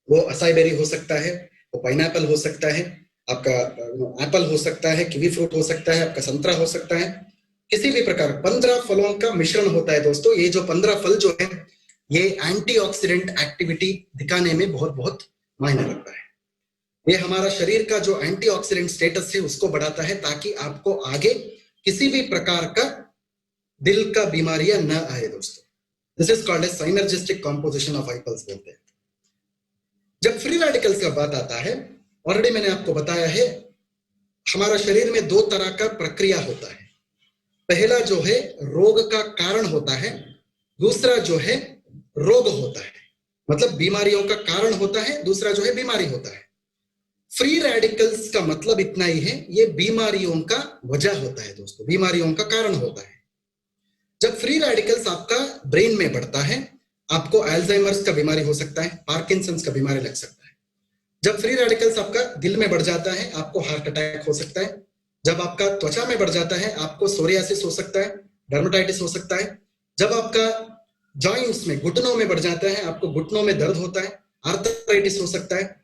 वो असाई बेरी हो सकता है, वो पाइनएप्पल हो सकता है, आपका एप्पल हो सकता है, कीवी फ्रूट हो सकता है, आपका संतरा हो सकता है, किसी भी प्रकार 15 फलों का मिश्रण होता है दोस्तों। ये जो 15 फल जो है ये एंटीऑक्सीडेंट एक्टिविटी दिखाने में बहुत बहुत मायने रखता है। ये हमारा शरीर का जो एंटीऑक्सीडेंट स्टेटस है उसको बढ़ाता है ताकि आपको आगे किसी भी प्रकार का दिल का बीमारियां न आए दोस्तों। This is called as synergistic composition of आईपल्स बोलते हैं। जब फ्री रेडिकल्स का बात आता है, ऑलरेडी मैंने आपको बताया है, हमारा शरीर में 2 तरह का प्रक्रिया होता है। पहला जो है रोग का कारण होता है, दूसरा जो है रोग होता है, मतलब बीमारियों का कारण होता है, दूसरा जो है बीमारी होता है। फ्री रेडिकल्स का मतलब इतना ही है, ये बीमारियों का वजह होता है दोस्तों, बीमारियों का कारण होता है। जब फ्री रेडिकल्स आपका ब्रेन में बढ़ता है, आपको अल्जाइमर्स का बीमारी हो सकता है, पार्किंसंस का बीमारी लग सकता है। जब फ्री रेडिकल्स आपका दिल में बढ़ जाता है, आपको हार्ट अटैक हो सकता है। जब आपका त्वचा में बढ़ जाता है, आपको सोरियासिस हो सकता है, डर्मेटाइटिस हो सकता है। जब आपका जॉइंट्स में, घुटनों में बढ़ जाता है, आपको घुटनों में दर्द होता है, आर्थराइटिस हो सकता है।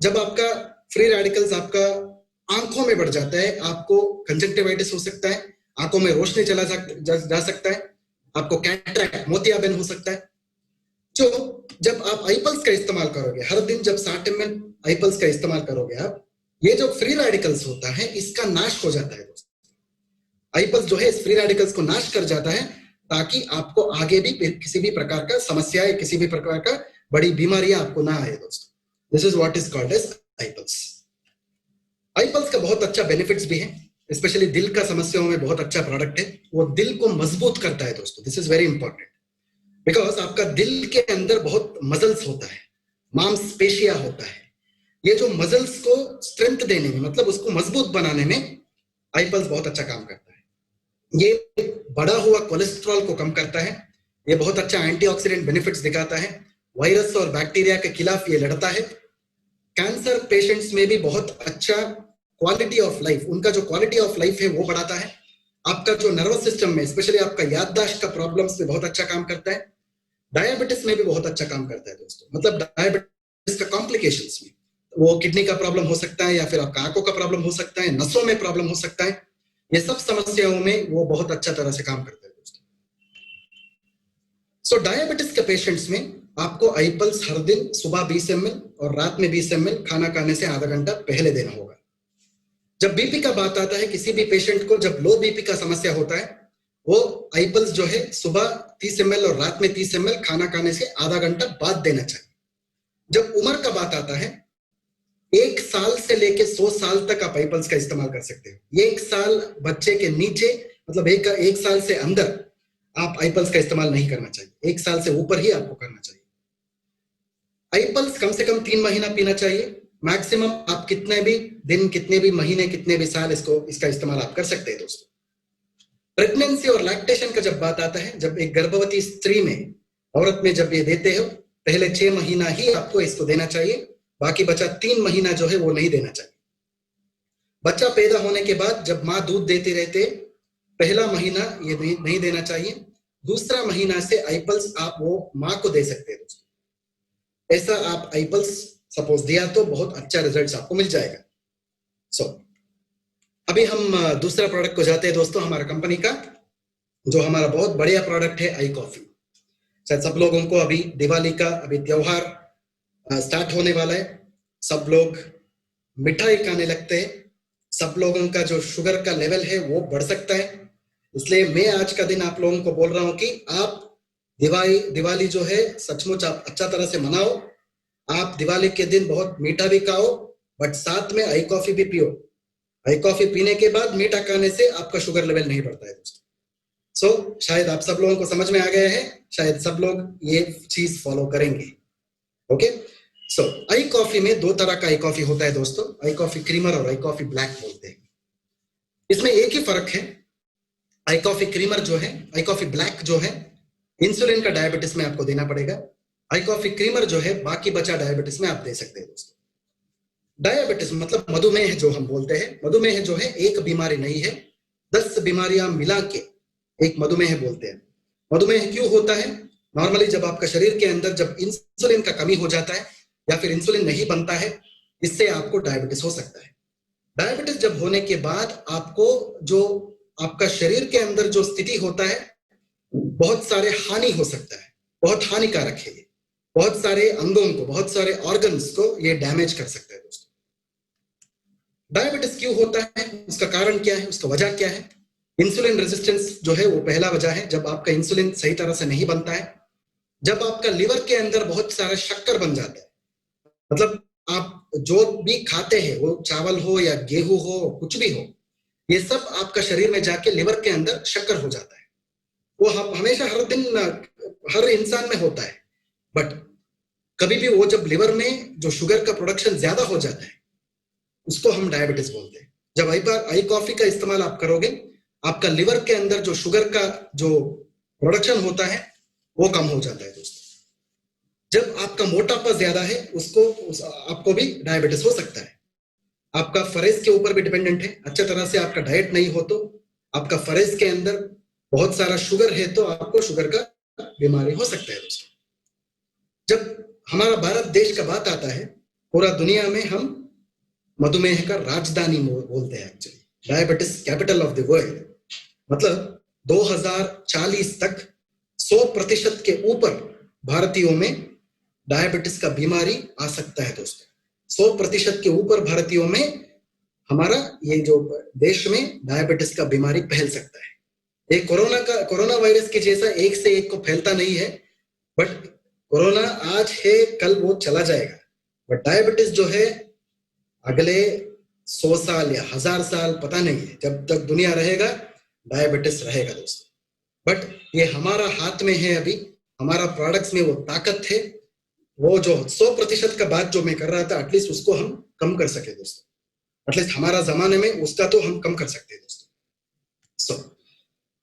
जब आपका फ्री रेडिकल्स आपका आंखों में बढ़ जाता है, आपको कंजक्टिवाइटिस हो सकता है, आंखों में रोशनी जा सकता है, आपको कैटरैक्ट, मोतियाबिंद हो सकता है। जो जब आप आईपल्स का इस्तेमाल करोगे हर दिन, जब 60 ml आईपल्स का इस्तेमाल करोगे आप, ये जो फ्री रेडिकल्स होता है इसका नाश हो जाता है दोस्तों। आईपल्स जो है इस फ्री रेडिकल्स को नाश कर जाता है ताकि आपको आगे भी किसी भी प्रकार का समस्या, किसी भी प्रकार का बड़ी बीमारियां आपको ना आए दोस्तों। This is what is called as आईपल्स। आईपल्स का बहुत अच्छा बेनिफिट्स भी है, स्पेशली दिल का समस्याओं में बहुत अच्छा प्रोडक्ट है। वो दिल को मजबूत करता है दोस्तों। This is very important because आपका दिल के अंदर बहुत मसल्स होता है, मांसपेशियां होता है। ये जो मसल्स को स्ट्रेंथ देने में, मतलब उसको मजबूत बनाने में आईपल्स बहुत अच्छा काम करता है। ये बढ़ा हुआ कोलेस्ट्रॉल को कम करता है, ये बहुत अच्छा एंटीऑक्सीडेंट बेनिफिट्स दिखाता है, वायरस और बैक्टीरिया के खिलाफ ये लड़ता है। कैंसर पेशेंट्स में भी बहुत अच्छा क्वालिटी ऑफ लाइफ, उनका जो क्वालिटी ऑफ लाइफ है वो बढ़ाता है। आपका जो नर्वस सिस्टम में, स्पेशली आपका याददाश्त का प्रॉब्लम्स में बहुत अच्छा काम करता है। डायबिटीज में भी बहुत अच्छा काम करता है दोस्तों, मतलब डायबिटीज का कॉम्प्लिकेशंस में, वो किडनी का प्रॉब्लम हो सकता है या फिर आपका आंखों का प्रॉब्लम हो सकता है, नसों में प्रॉब्लम हो सकता है, ये सब समस्याओं में वो बहुत अच्छा तरह से काम करता है दोस्तों। सो डायबिटीज के पेशेंट्स में आपको आईपल्स हर दिन सुबह 20 ml और रात में 20 ml खाना खाने से आधा घंटा पहले देना होगा। जब बीपी का बात आता है, किसी भी पेशेंट को जब लो बीपी का समस्या होता है, वो आईपल्स जो है सुबह 30 ml और रात में 30 ml खाना खाने से आधा घंटा बाद देना चाहिए। जब उम्र का बात आता है, 1 साल से लेके 100 साल तक आप आईपल्स का इस्तेमाल कर सकते हो। 1 साल बच्चे के नीचे, मतलब एक साल से अंदर आप आईपल्स का इस्तेमाल नहीं करना चाहिए, 1 साल से ऊपर ही आपको करना चाहिए। आईपल्स कम से कम 3 महीना पीना चाहिए। मैक्सिमम आप कितने भी दिन, कितने भी महीने, कितने भी साल इसका इस्तेमाल आप कर सकते हैं दोस्तों। प्रेगनेंसी और लैक्टेशन का जब बात आता है, जब एक गर्भवती स्त्री में, औरत में जब ये देते हो, पहले 6 महीना ही आपको इसको देना चाहिए, बाकी बचा 3 महीना जो है वो नहीं देना चाहिए। बच्चा पैदा होने के बाद जब माँ दूध देती रहते, पहला महीना ये नहीं देना चाहिए, दूसरा महीना से आईपल्स आप वो माँ को दे सकते हैं दोस्तों। ऐसा आप आईपल्स सपोज दिया तो बहुत अच्छा रिजल्ट आपको मिल जाएगा। सो अभी हम दूसरा प्रोडक्ट को जाते हैं दोस्तों, हमारा कंपनी का जो हमारा बहुत बढ़िया प्रोडक्ट है आई कॉफी। शायद सब लोगों को अभी दिवाली का अभी त्योहार स्टार्ट होने वाला है, सब लोग मिठाई खाने लगते हैं, सब लोगों का जो शुगर का लेवल है वो बढ़ सकता है। इसलिए मैं आज का दिन आप लोगों को बोल रहा हूं कि आप दिवाली जो है सचमुच आप अच्छा तरह से मनाओ। आप दिवाली के दिन बहुत मीठा भी खाओ, बट साथ में आई कॉफी भी पियो। आई कॉफी पीने के बाद मीठा खाने से आपका शुगर लेवल नहीं बढ़ता है दोस्तों। सो शायद आप सब लोगों को समझ में आ गया है, शायद सब लोग ये चीज फॉलो करेंगे। ओके, सो आई कॉफी में दो तरह का आई कॉफी होता है दोस्तों, आई कॉफी क्रीमर और आई कॉफी ब्लैक बोलते हैं। इसमें एक ही फर्क है, आई कॉफी क्रीमर जो है, आई कॉफी ब्लैक जो है, इंसुलिन का डायबिटीज में आपको देना पड़ेगा। आई कॉफी क्रीमर जो है बाकी बचा डायबिटीज में आप दे सकते हैं दोस्तों। डायबिटीज मतलब मधुमेह जो हम बोलते हैं, मधुमेह जो है एक बीमारी नहीं है, 10 बीमारियां मिला के एक मधुमेह बोलते हैं। मधुमेह क्यों होता है? नॉर्मली जब आपका शरीर के अंदर जब इंसुलिन का कमी हो जाता है या फिर इंसुलिन नहीं बनता है, इससे आपको डायबिटीज हो सकता है। डायबिटीज जब होने के बाद आपको जो आपका शरीर के अंदर जो स्थिति होता है, बहुत सारे हानि हो सकता है, बहुत हानिकारक है ये, बहुत सारे अंगों को, बहुत सारे ऑर्गन्स को ये डैमेज कर सकता है दोस्तों। डायबिटीज क्यों होता है, उसका कारण क्या है, उसका वजह क्या है? इंसुलिन रेजिस्टेंस जो है वो पहला वजह है, जब आपका इंसुलिन सही तरह से नहीं बनता है, जब आपका लिवर के अंदर बहुत सारा शक्कर बन जाता है, मतलब आप जो भी खाते हैं, वो चावल हो या गेहूं हो, कुछ भी हो, ये सब आपका शरीर में जाके लिवर के अंदर शक्कर हो जाता है। वो हम हमेशा हर दिन हर इंसान में होता है, बट कभी भी वो जब लिवर में जो शुगर का प्रोडक्शन ज्यादा हो जाता है, उसको हम डायबिटीज बोलते हैं। जब आई कॉफी का इस्तेमाल आप करोगे, आपका लिवर के अंदर जो शुगर का जो प्रोडक्शन होता है वो कम हो जाता है दोस्तों। जब आपका मोटापा ज्यादा है, आपको भी डायबिटीज हो सकता है। आपका फरेज के ऊपर भी डिपेंडेंट है, अच्छे तरह से आपका डाइट नहीं हो तो आपका फरेज के अंदर बहुत सारा शुगर है तो आपको शुगर का बीमारी हो सकता है दोस्तों। जब हमारा भारत देश का बात आता है, पूरा दुनिया में हम मधुमेह का राजधानी बोलते हैं, actually diabetes capital of the world. मतलब 2040 तक 100% के ऊपर भारतीयों में डायबिटीज का बीमारी आ सकता है दोस्तों। 100% के ऊपर भारतीयों में हमारा ये जो देश में डायबिटीज का बीमारी फैल सकता है। ये कोरोना वायरस के जैसा एक से एक को फैलता नहीं है, बट कोरोना आज है, कल वो चला जाएगा। बट डायबिटीज जो है अगले 100 साल या 1000 साल पता नहीं है, जब तक दुनिया रहेगा डायबिटीज रहेगा दोस्तों। बट ये हमारा हाथ में है, अभी हमारा प्रोडक्ट्स में वो ताकत है। वो जो 100% का बात जो मैं कर रहा था, एटलीस्ट उसको हम कम कर सके दोस्तों। एटलीस्ट हमारा जमाने में उसका तो हम कम कर सकते हैं दोस्तों। सो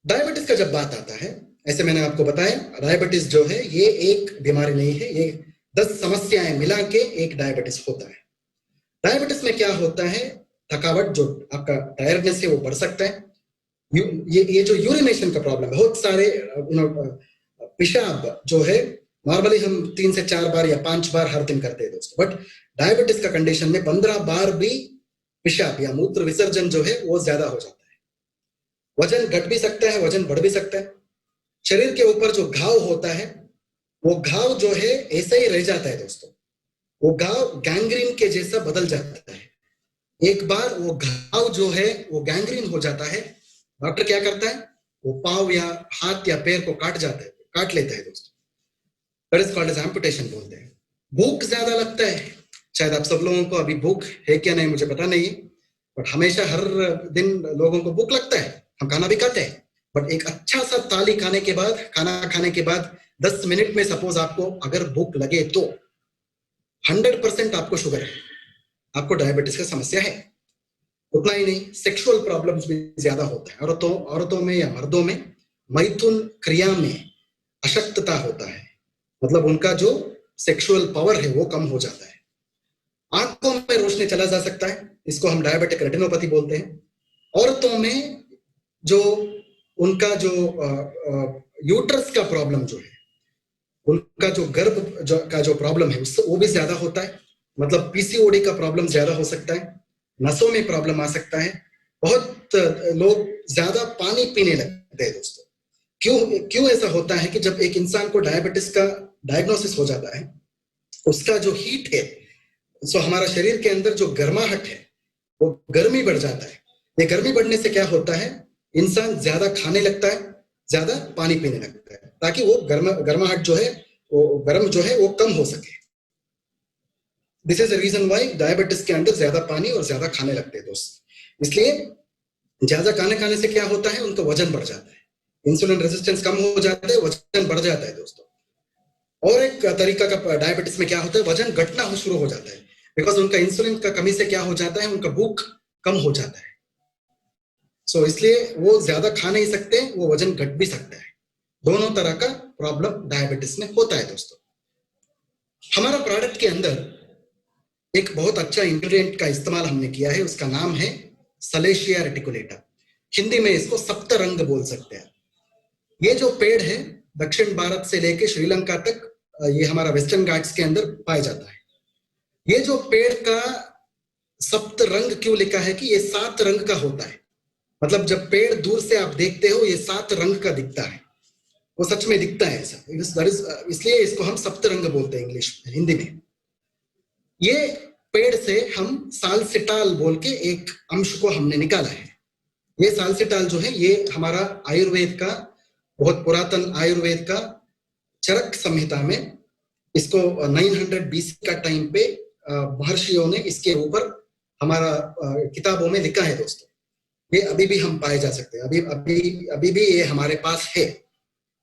डायबिटीज का जब बात आता है, ऐसे मैंने आपको बताया, डायबिटीज जो है ये एक बीमारी नहीं है, ये 10 समस्याएं मिला के एक डायबिटीज होता है। डायबिटीज में क्या होता है, थकावट, जो आपका टायर्डनेस है वो बढ़ सकता है। ये जो यूरिनेशन का प्रॉब्लम है, बहुत सारे पेशाब जो है नॉर्मली हम 3 से 4 बार या 5 बार हर दिन करते हैं दोस्तों, बट डायबिटीज का कंडीशन में 15 बार भी पेशाब या मूत्र विसर्जन जो है वो ज्यादा हो जाता है। वजन घट भी सकता है, वजन बढ़ भी सकता है। शरीर के ऊपर जो घाव होता है, वो घाव जो है ऐसे ही रह जाता है दोस्तों। वो घाव गैंग्रीन के जैसा बदल जाता है। एक बार वो घाव जो है वो गैंग्रीन हो जाता है, डॉक्टर क्या करता है, वो पांव या हाथ या पैर को काट लेता है दोस्तों। That is called as amputation बोलते हैं। भूख ज्यादा लगता है, शायद आप सब लोगों को अभी भूख है क्या नहीं मुझे पता नहीं है, बट हमेशा हर दिन लोगों को भूख लगता है, हम खाना भी खाते हैं। बट एक अच्छा सा थाली खाना खाने के बाद 10 मिनट में सपोज आपको अगर भूख लगे तो 100% आपको शुगर है, आपको डायबिटीज का समस्या है। उतना ही नहीं, सेक्सुअल प्रॉब्लम्स भी ज्यादा होता है। औरतों में या मर्दों में मैथुन क्रिया में अशक्तता होता है, मतलब उनका जो सेक्सुअल पावर है वो कम हो जाता है। आंखों में रोशनी चला जा सकता है, इसको हम डायबिटिक रेटिनोपैथी बोलते हैं। औरतों में जो उनका जो यूट्रस का प्रॉब्लम जो है, उनका जो गर्भ का जो प्रॉब्लम है वो भी ज्यादा होता है, मतलब पीसीओडी का प्रॉब्लम ज्यादा हो सकता है। नसों में प्रॉब्लम आ सकता है। बहुत लोग ज्यादा पानी पीने लगते हैं दोस्तों। क्यों ऐसा होता है कि जब एक इंसान को डायबिटीज का डायग्नोसिस हो जाता है, उसका जो हीट है, सो हमारा शरीर के अंदर जो गर्माहट है वो गर्मी बढ़ जाता है। ये गर्मी बढ़ने से क्या होता है, इंसान ज्यादा खाने लगता है, ज्यादा पानी पीने लगता है, ताकि वो गर्माहट जो है, वो गर्म जो है वो कम हो सके। This is the reason why diabetes के अंदर ज्यादा पानी और ज्यादा खाने लगते हैं दोस्त। इसलिए ज्यादा खाने से क्या होता है, उनका वजन बढ़ जाता है, इंसुलिन रेजिस्टेंस कम हो जाता है, वजन बढ़ जाता है दोस्तों। और एक तरीका का डायबिटीज में क्या होता है, वजन घटना हो शुरू हो जाता है, बिकॉज उनका इंसुलिन का कमी से क्या हो जाता है, उनका भूख कम हो जाता है। सो इसलिए वो ज्यादा खा नहीं सकते, वो वजन घट भी सकता है। दोनों तरह का प्रॉब्लम डायबिटीज में होता है दोस्तों। हमारा प्रोडक्ट के अंदर एक बहुत अच्छा इंग्रेडिएंट का इस्तेमाल हमने किया है, उसका नाम है सलेशिया रेटिकुलेटा। हिंदी में इसको सप्तरंग बोल सकते हैं। ये जो पेड़ है दक्षिण भारत से लेके श्रीलंका तक, ये हमारा वेस्टर्न घाट्स के अंदर पाया जाता है। ये जो पेड़ का सप्त रंग क्यों लिखा है कि ये 7 रंग का होता है, मतलब जब पेड़ दूर से आप देखते हो ये 7 रंग का दिखता है, वो सच में दिखता है ऐसा, इसलिए इसको हम सप्तरंग बोलते हैं इंग्लिश हिंदी में। ये पेड़ से हम साल्सिटाल बोल के एक अंश को हमने निकाला है। ये साल्सिटाल जो है ये हमारा आयुर्वेद का, बहुत पुरातन आयुर्वेद का चरक संहिता में इसको 900 बीसी का टाइम पे महर्षियों ने इसके ऊपर हमारा किताबों में लिखा है दोस्तों। ये अभी भी हम पाए जा सकते हैं, अभी भी ये हमारे पास है।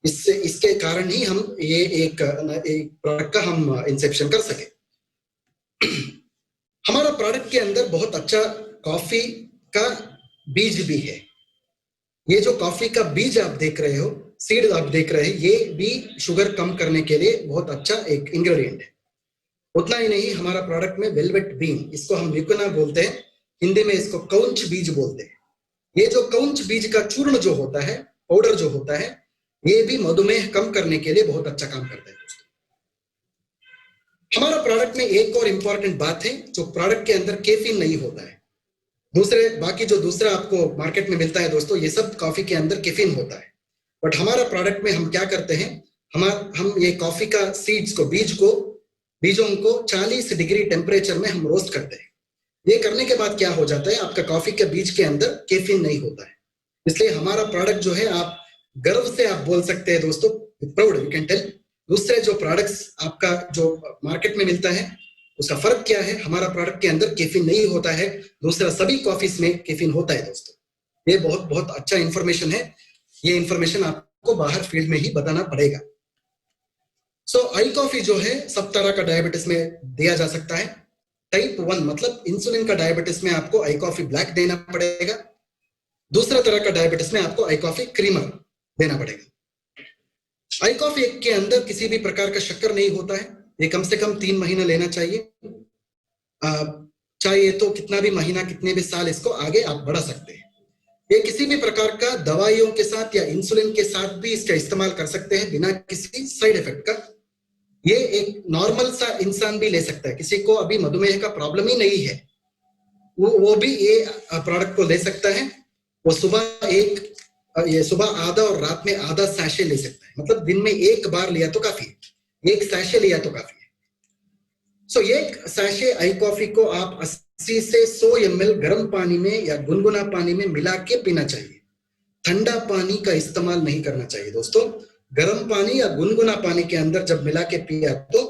इससे इसके कारण ही हम ये एक प्रोडक्ट का हम इंसेप्शन कर सके। हमारा प्रोडक्ट के अंदर बहुत अच्छा कॉफी का बीज भी है। ये जो कॉफी का बीज आप देख रहे हो, सीड आप देख रहे हैं, ये भी शुगर कम करने के लिए बहुत अच्छा एक इंग्रेडिएंट है। उतना ही नहीं, हमारा प्रोडक्ट में वेलवेट बीन, इसको हम म्यूकोना बोलते हैं, हिंदी में इसको कौंच बीज बोलते हैं। ये जो कौंच बीज का चूर्ण जो होता है, पाउडर जो होता है, ये भी मधुमेह कम करने के लिए बहुत अच्छा काम करता है दोस्तों। हमारा प्रोडक्ट में एक और इंपॉर्टेंट बात है, जो प्रोडक्ट के अंदर कैफीन नहीं होता है। बाकी जो दूसरा आपको मार्केट में मिलता है दोस्तों, ये सब कॉफी के अंदर कैफीन होता है, बट हमारा प्रोडक्ट में हम क्या करते हैं, हम ये कॉफी का सीड्स को, बीजों को 40 डिग्री टेम्परेचर में हम रोस्ट करते हैं। ये करने के बाद क्या हो जाता है, आपका कॉफी के बीज के अंदर कैफीन नहीं होता है। इसलिए हमारा प्रोडक्ट जो है, आप गर्व से आप बोल सकते हैं दोस्तों, प्राउड यू कैन टेल, दूसरे जो प्रोडक्ट्स आपका जो मार्केट में मिलता है उसका फर्क क्या है। हमारा प्रोडक्ट के अंदर कैफीन नहीं होता है, दूसरा सभी कॉफीज में कैफीन होता है दोस्तों। ये बहुत बहुत अच्छा इंफॉर्मेशन है, ये इंफॉर्मेशन आपको बाहर फील्ड में ही बताना पड़ेगा। आई कॉफी जो है सब तरह का डायबिटीज में दिया जा सकता है। टाइप 1 मतलब इंसुलिन का डायबिटीज में आपको आई कॉफी ब्लैक देना पड़ेगा। दूसरा तरह का डायबिटीज में आपको आई कॉफी क्रीमर देना पड़ेगा। आई कॉफी के अंदर किसी भी प्रकार का शक्कर नहीं होता है, ये कम से कम 3 महीना लेना चाहिए। चाहिए तो कितना भी महीना, कितने भी साल इसको आगे आप बढ़ा सकते हैं। ये किसी भी प्रकार का दवाइयों के साथ या इंसुलिन के साथ भी इसका इस्तेमाल कर सकते हैं बिना किसी साइड इफेक्ट का। ये एक नॉर्मल सा इंसान भी ले सकता है, किसी को अभी मधुमेह का प्रॉब्लम ही नहीं है, वो भी ये प्रोडक्ट को ले सकता है। वो सुबह आधा और रात में आधा सैशे ले सकता है, मतलब दिन में एक बार लिया तो काफी है, एक सैशे लिया तो काफी है। एक सैशे आई कॉफी को आप 80 से 100 ml गर्म पानी में या गुनगुना पानी में मिला के पीना चाहिए। ठंडा पानी का इस्तेमाल नहीं करना चाहिए दोस्तों। गर्म पानी या गुनगुना पानी के अंदर जब मिला के पिया तो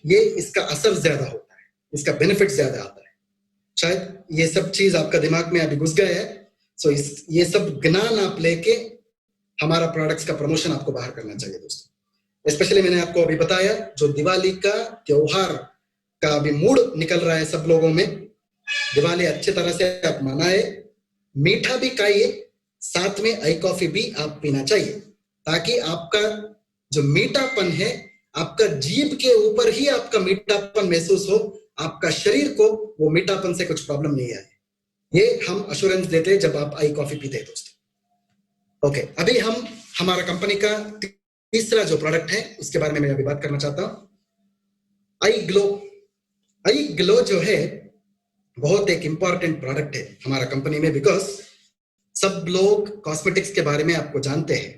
ये इसका असर ज्यादा होता है, इसका बेनिफिट ज्यादा आता है। शायद ये सब चीज आपका दिमाग में अभी घुस गया है। ये सब ज्ञान आप लेके हमारा प्रोडक्ट्स का प्रमोशन आपको बाहर करना चाहिए दोस्तों। स्पेशली मैंने आपको अभी बताया, जो दिवाली का त्योहार का अभी मूड निकल रहा है सब लोगों में, दिवाली अच्छी तरह से आप मनाए, मीठा भी खाइए, साथ में आई कॉफी भी आप पीना चाहिए, ताकि आपका जो मीठापन है, आपका जीभ के ऊपर ही आपका मीठापन महसूस हो, आपका शरीर को वो मीठापन से कुछ प्रॉब्लम नहीं आए। ये हम अश्योरेंस देते हैं जब आप आई कॉफी पीते हैं दोस्तों। ओके, अभी हम हमारा कंपनी का तीसरा जो प्रोडक्ट है उसके बारे में मैं अभी बात करना चाहता हूं। आई ग्लो जो है बहुत एक इंपॉर्टेंट प्रोडक्ट है हमारा कंपनी में, बिकॉज सब लोग कॉस्मेटिक्स के बारे में आपको जानते हैं।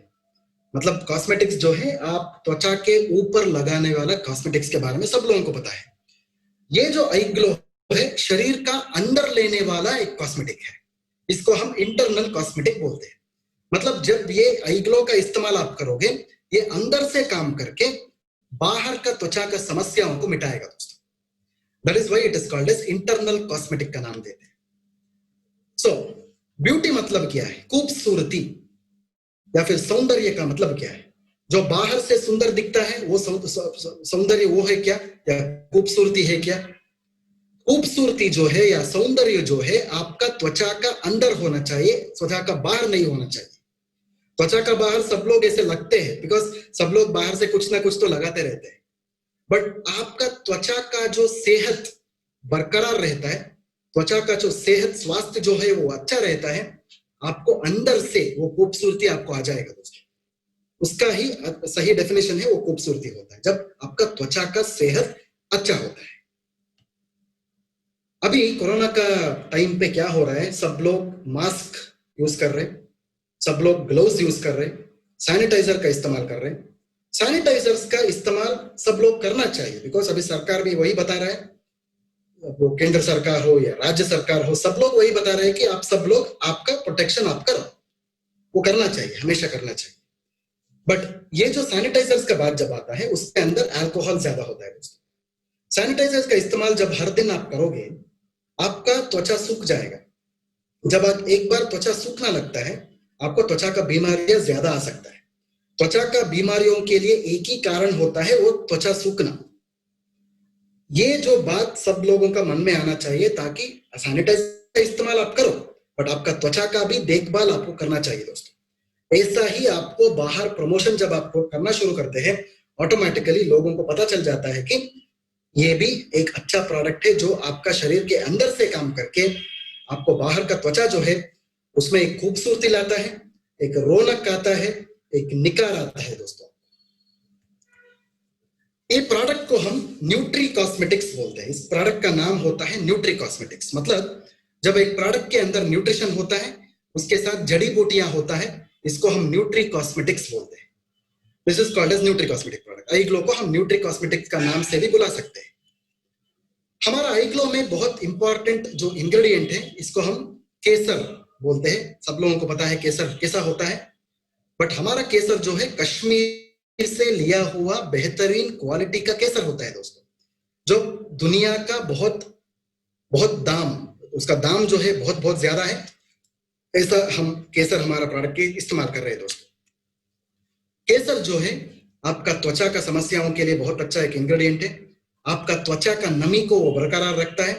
मतलब कॉस्मेटिक्स जो है, आप त्वचा के ऊपर लगाने वाला कॉस्मेटिक्स के बारे में सब लोगों को पता है। ये जो आई ग्लो है, शरीर का अंदर लेने वाला एक कॉस्मेटिक है, इसको हम इंटरनल कॉस्मेटिक बोलते हैं। मतलब जब ये आई ग्लो का इस्तेमाल आप करोगे, ये अंदर से काम करके बाहर का त्वचा का समस्याओं को मिटाएगा दोस्तों। That is why it is called as internal cosmetic का नाम देते हैं। सो ब्यूटी मतलब क्या है? खूबसूरती या फिर सौंदर्य का मतलब क्या है? जो बाहर से सुंदर दिखता है वो सौंदर्य वो है क्या, या खूबसूरती है क्या? खूबसूरती जो है या सौंदर्य जो है आपका त्वचा का अंदर होना चाहिए, त्वचा का बाहर नहीं होना चाहिए। त्वचा का बाहर सब लोग ऐसे लगते हैं, बिकॉज सब लोग बाहर से कुछ ना कुछ तो लगाते रहते हैं, बट आपका त्वचा का जो सेहत बरकरार रहता है, त्वचा का जो सेहत स्वास्थ्य जो है वो अच्छा रहता है, आपको अंदर से वो खूबसूरती आपको आ जाएगा दोस्तों। उसका ही सही डेफिनेशन है वो खूबसूरती होता है, जब आपका त्वचा का सेहत अच्छा होता है। अभी कोरोना का टाइम पे क्या हो रहा है, सब लोग मास्क यूज कर रहे हैं, सब लोग ग्लव्स यूज कर रहे हैं, सैनिटाइजर का इस्तेमाल कर रहे हैं। सैनिटाइजर्स का इस्तेमाल सब लोग करना चाहिए, बिकॉज अभी सरकार भी वही बता रहा है, वो केंद्र सरकार हो या राज्य सरकार हो, सब लोग वही बता रहे हैं कि आप सब लोग आपका प्रोटेक्शन आप करो, वो करना चाहिए, हमेशा करना चाहिए। बट ये जो सैनिटाइजर्स का बात जब आता है, उसके अंदर अल्कोहल ज्यादा होता है दोस्तों। सैनिटाइजर्स का इस्तेमाल जब हर दिन आप करोगे, आपका त्वचा सूख जाएगा। जब आप एक बार त्वचा सूखना लगता है, आपको त्वचा का बीमारियां ज्यादा आ सकता है। त्वचा का बीमारियों के लिए एक ही कारण होता है, वो त्वचा सूखना। ये जो बात सब लोगों का मन में आना चाहिए, ताकि सैनिटाइजर का इस्तेमाल आप करो, बट आपका त्वचा का भी देखभाल आपको करना चाहिए दोस्तों। ऐसा ही आपको बाहर प्रमोशन जब आपको करना शुरू करते हैं, ऑटोमेटिकली लोगों को पता चल जाता है कि ये भी एक अच्छा प्रोडक्ट है, जो आपका शरीर के अंदर से काम करके आपको बाहर का त्वचा जो है उसमें एक खूबसूरती लाता है, एक रौनक आता है, एक निखार आता है दोस्तों। ये प्रोडक्ट को हम न्यूट्री कॉस्मेटिक्स बोलते हैं। इस प्रोडक्ट का नाम होता है न्यूट्री कॉस्मेटिक्स। मतलब जब एक प्रोडक्ट के अंदर न्यूट्रिशन होता है, उसके साथ जड़ी बूटियां होता है, इसको हम न्यूट्री कॉस्मेटिक्स बोलते हैं। This is called as nutri cosmetic product. I glow को हम न्यूट्री कॉस्मेटिक्स का नाम से भी बुला सकते हैं। हमारा आई ग्लो में बहुत इंपॉर्टेंट जो इंग्रेडिएंट है, इसको हम केसर बोलते हैं। सब लोगों को पता है केसर कैसा होता है, बट हमारा केसर जो है कश्मीर से लिया हुआ बेहतरीन क्वालिटी का केसर होता है दोस्तों, जो दुनिया का बहुत बहुत दाम, उसका दाम जो है बहुत बहुत ज्यादा है। ऐसा हम केसर हमारा प्रोडक्ट के इस्तेमाल कर रहे हैं दोस्तों। केसर जो है आपका त्वचा का समस्याओं के लिए बहुत अच्छा एक इंग्रेडिएंट है। आपका त्वचा का नमी को वो बरकरार रखता है,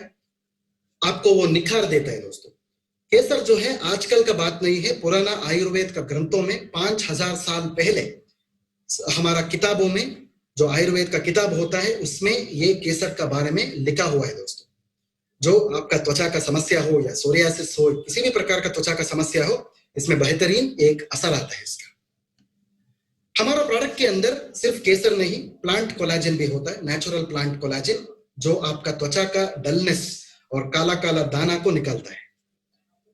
आपको वो निखार देता है दोस्तों। केसर जो है आजकल का बात नहीं है, पुराना आयुर्वेद का ग्रंथों में 5000 साल पहले हमारा किताबों में जो आयुर्वेद का किताब होता है, उसमें ये केसर का बारे में लिखा हुआ है दोस्तों। जो आपका त्वचा का समस्या हो या सोरियासिस हो, किसी भी प्रकार का त्वचा का समस्या हो, इसमें बेहतरीन एक असर आता है इसका। हमारा प्रोडक्ट के अंदर सिर्फ केसर नहीं, प्लांट कोलाजन भी होता है, नेचुरल प्लांट कोलाजन, जो आपका त्वचा का डलनेस और काला काला दाना को निकालता है।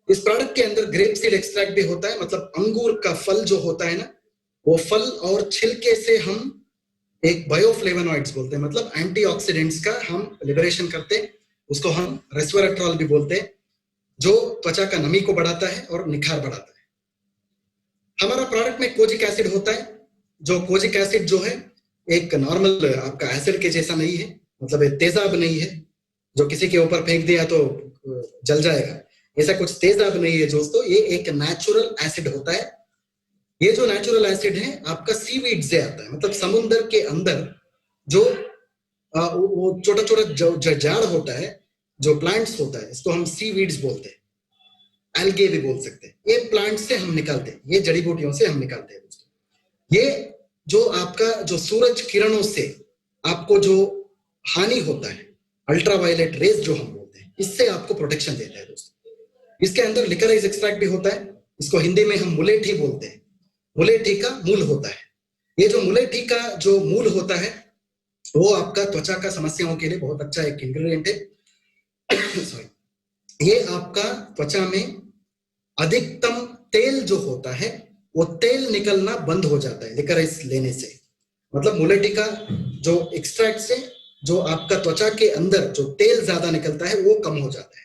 इस प्रोडक्ट के अंदर ग्रेप सीड एक्सट्रैक्ट भी होता है, मतलब अंगूर का फल जो होता है ना, वो फल और छिलके से हम एक बायोफ्लेवोनॉइड्स बोलते हैं, मतलब एंटीऑक्सीडेंट्स का हम लिबरेशन करते हैं। उसको हम रेस्वेराट्रॉल भी बोलते हैं, जो त्वचा का नमी को बढ़ाता है और निखार बढ़ाता है। हमारा प्रोडक्ट में कोजिक एसिड होता है, जो कोजिक एसिड जो है एक नॉर्मल आपका एसिड के जैसा नहीं है, मतलब एक तेजाब नहीं है जो किसी के ऊपर फेंक दिया तो जल जाएगा। ऐसा कुछ तेजाब नहीं है दोस्तों, ये एक नेचुरल एसिड होता है। ये जो नेचुरल एसिड है आपका सीवीड से आता है, मतलब समुद्र के अंदर जो वो छोटा छोटा जो जाड़ होता है, जो प्लांट्स होता है, इसको हम सीवीड्स बोलते हैं, एल्गे भी बोल सकते हैं। ये प्लांट से हम निकालते हैं, ये जड़ी बूटियों से हम निकालते हैं दोस्तों। ये जो आपका जो सूरज किरणों से आपको जो हानि होता है, अल्ट्रावायलेट रेज जो हम बोलते हैं, इससे आपको प्रोटेक्शन देता है दोस्तों। इसके अंदर लिकराइज एक्सट्रैक्ट भी होता है, इसको हिंदी में हम मुलेठी बोलते हैं। मुलेठी का मूल होता है। ये जो मुलेठी का जो मूल होता है, वो आपका त्वचा का समस्याओं के लिए बहुत अच्छा एक इंग्रेडिएंट है। सॉरी, ये आपका त्वचा में अधिकतम तेल जो होता है, वो तेल निकलना बंद हो जाता है लिकराइज लेने से। मतलब मुलेठी का जो एक्सट्रैक्ट से जो आपका त्वचा के अंदर जो तेल ज्यादा निकलता है, वो कम हो जाता है।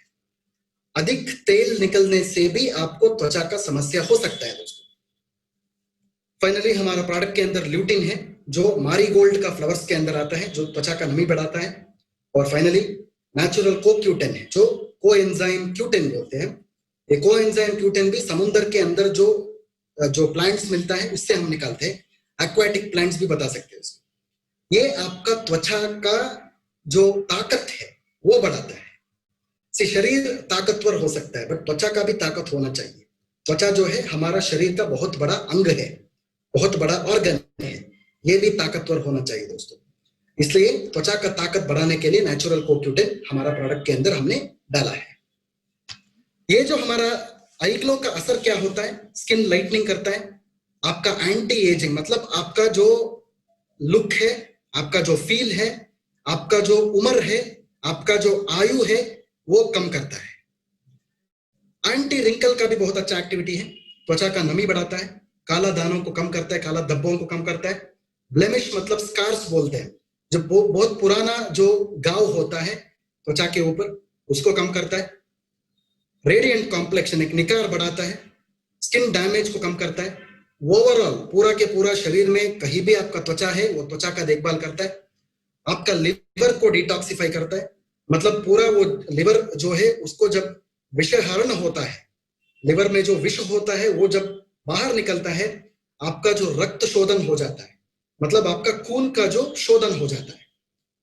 अधिक तेल निकलने से भी आपको त्वचा का समस्या हो सकता है दोस्तों। फाइनली हमारा प्रोडक्ट के अंदर ल्यूटिन है, जो मारीगोल्ड का फ्लावर्स के अंदर आता है, जो त्वचा का नमी बढ़ाता है। और फाइनली नेचुरल कोक्यूटेन है, जो कोएंजाइम क्यूटेन बोलते हैं, ये कोएंजाइम Q10 भी समुद्र के अंदर जो प्लांट्स मिलता है उससे हम निकालते हैं, एक्वाटिक प्लांट्स भी बता सकते हैं उसको। ये आपका त्वचा का जो ताकत है वो बढ़ाता है। शरीर ताकतवर हो सकता है बट त्वचा का भी ताकत होना चाहिए। त्वचा जो है हमारा शरीर का बहुत बड़ा अंग है, बहुत बड़ा ऑर्गन है, ये भी ताकतवर होना चाहिए दोस्तों। इसलिए त्वचा का ताकत बढ़ाने के लिए नेचुरल CoQ10 हमारा प्रोडक्ट के अंदर हमने डाला है। ये जो हमारा आई ग्लो का असर क्या होता है, स्किन लाइटनिंग करता है, आपका एंटी एजिंग मतलब आपका जो लुक है, आपका जो फील है, आपका जो उम्र है, आपका जो आयु है वो कम करता है। एंटी रिंकल का भी बहुत अच्छा एक्टिविटी है, त्वचा का नमी बढ़ाता है, काला दानों को कम करता है, काला धब्बों को कम करता है। ब्लेमिश मतलब स्कार्स बोलते हैं, जो बहुत पुराना जो घाव होता है त्वचा के ऊपर उसको कम करता है। रेडिएंट कॉम्प्लेक्शन एक निखार बढ़ाता है, स्किन डैमेज को कम करता है। ओवरऑल पूरा के पूरा शरीर में कहीं भी आपका त्वचा है वो त्वचा का देखभाल करता है। आपका लिवर को डिटॉक्सिफाई करता है, मतलब पूरा वो लिवर जो है उसको जब विषहरण होता है, लिवर में जो विष होता है वो जब बाहर निकलता है, आपका जो रक्त शोधन हो जाता है, मतलब आपका खून का जो शोधन हो जाता है,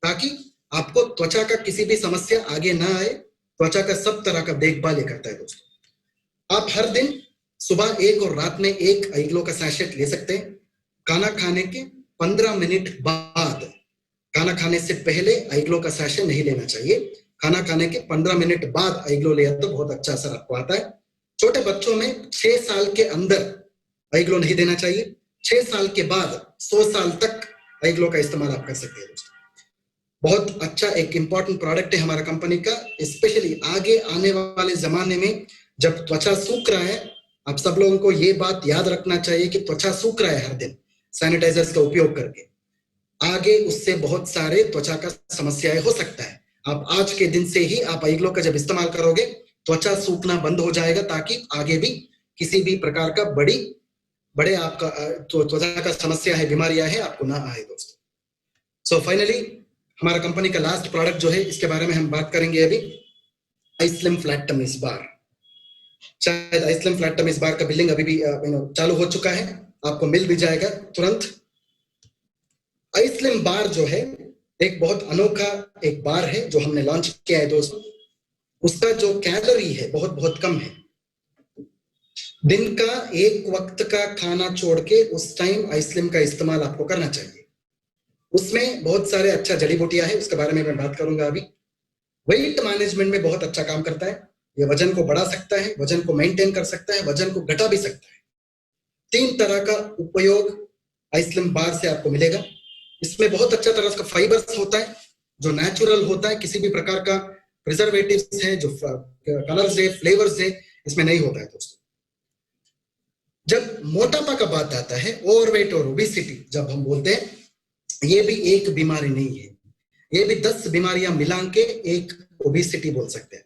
ताकि आपको त्वचा का किसी भी समस्या आगे ना आए। त्वचा का सब तरह का देखभाल करता है दोस्तों। आप हर दिन सुबह एक और रात में एक आई ग्लो का सैशेट ले सकते हैं। खाना खाने के 15 मिनट बाद, खाना खाने से पहले आई ग्लो का सैशे नहीं लेना चाहिए। खाना खाने के 15 मिनट बाद आई ग्लो लिया तो बहुत अच्छा असर आपको आता है। छोटे बच्चों में 6 साल के अंदर आई ग्लो नहीं देना चाहिए। 6 साल के बाद 100 साल तक आई ग्लो का इस्तेमाल आप कर सकते हैं दोस्तों। बहुत अच्छा एक इंपॉर्टेंट प्रोडक्ट है हमारा कंपनी का, स्पेशली आगे आने वाले जमाने में जब त्वचा सूख रहा है। आप सब लोगों को ये बात याद रखना चाहिए कि त्वचा सूख रहा है हर दिन सैनिटाइजर्स का उपयोग करके, आगे उससे बहुत सारे त्वचा का समस्याएं हो सकता है। आप आज के दिन से ही आप आई ग्लो का जब इस्तेमाल करोगे त्वचा सूखना बंद हो जाएगा, ताकि आगे भी किसी भी प्रकार का बड़े आपका त्वचा का समस्या है, बीमारियां है, आपको ना आए दोस्तों। सो फाइनली हमारा कंपनी का लास्ट प्रोडक्ट जो है इसके बारे में हम बात करेंगे अभी, आइस्लिम फ्लैट टमी इस बार। शायद आइस्लिम फ्लैट टमी इस बार का बिलिंग अभी भी चालू हो चुका है, आपको मिल भी जाएगा तुरंत। आइस्लिम बार जो है एक बहुत अनोखा एक बार है जो हमने लॉन्च किया है दोस्तों। उसका जो कैलोरी है बहुत बहुत कम है। दिन का एक वक्त का खाना छोड़ के उस टाइम आइस्लिम का इस्तेमाल आपको करना चाहिए। उसमें बहुत सारे अच्छा जड़ी बूटियां है, उसके बारे में मैं बात करूंगा अभी। वेट मैनेजमेंट में बहुत अच्छा काम करता है। ये वजन को बढ़ा सकता है, वजन को मेंटेन कर सकता है, वजन को घटा भी सकता है। 3 तरह का उपयोग आइस्लिम बार से आपको मिलेगा। इसमें बहुत अच्छा तरह का फाइबर्स होता है जो नेचुरल होता है, किसी भी प्रकार का प्रिजर्वेटिव्स है, जो कलर्स है, फ्लेवर्स है, इसमें नहीं होता है दोस्तों। जब मोटापा का बात आता है, ओवरवेट और ओबेसिटी जब हम बोलते हैं, ये भी एक बीमारी नहीं है, ये भी 10 बीमारियां मिला के एक ओबेसिटी बोल सकते हैं।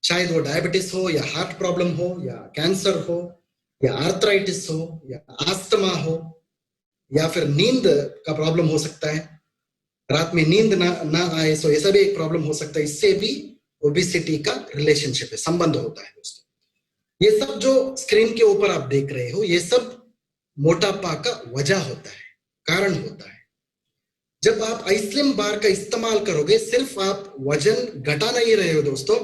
शायद वो डायबिटीज हो या हार्ट प्रॉब्लम हो या कैंसर हो या आर्थराइटिस हो या आस्थमा हो या फिर नींद का प्रॉब्लम हो सकता है, रात में नींद ना आए, सो ये सब एक प्रॉब्लम हो सकता है। इससे भी ओबेसिटी का रिलेशनशिप है, संबंध होता है दोस्तों। ये सब जो स्क्रीन के ऊपर आप देख रहे हो ये सब मोटापा का वजह होता है, कारण होता है। जब आप आइस्लिम बार का इस्तेमाल करोगे, सिर्फ आप वजन घटा नहीं रहे हो दोस्तों,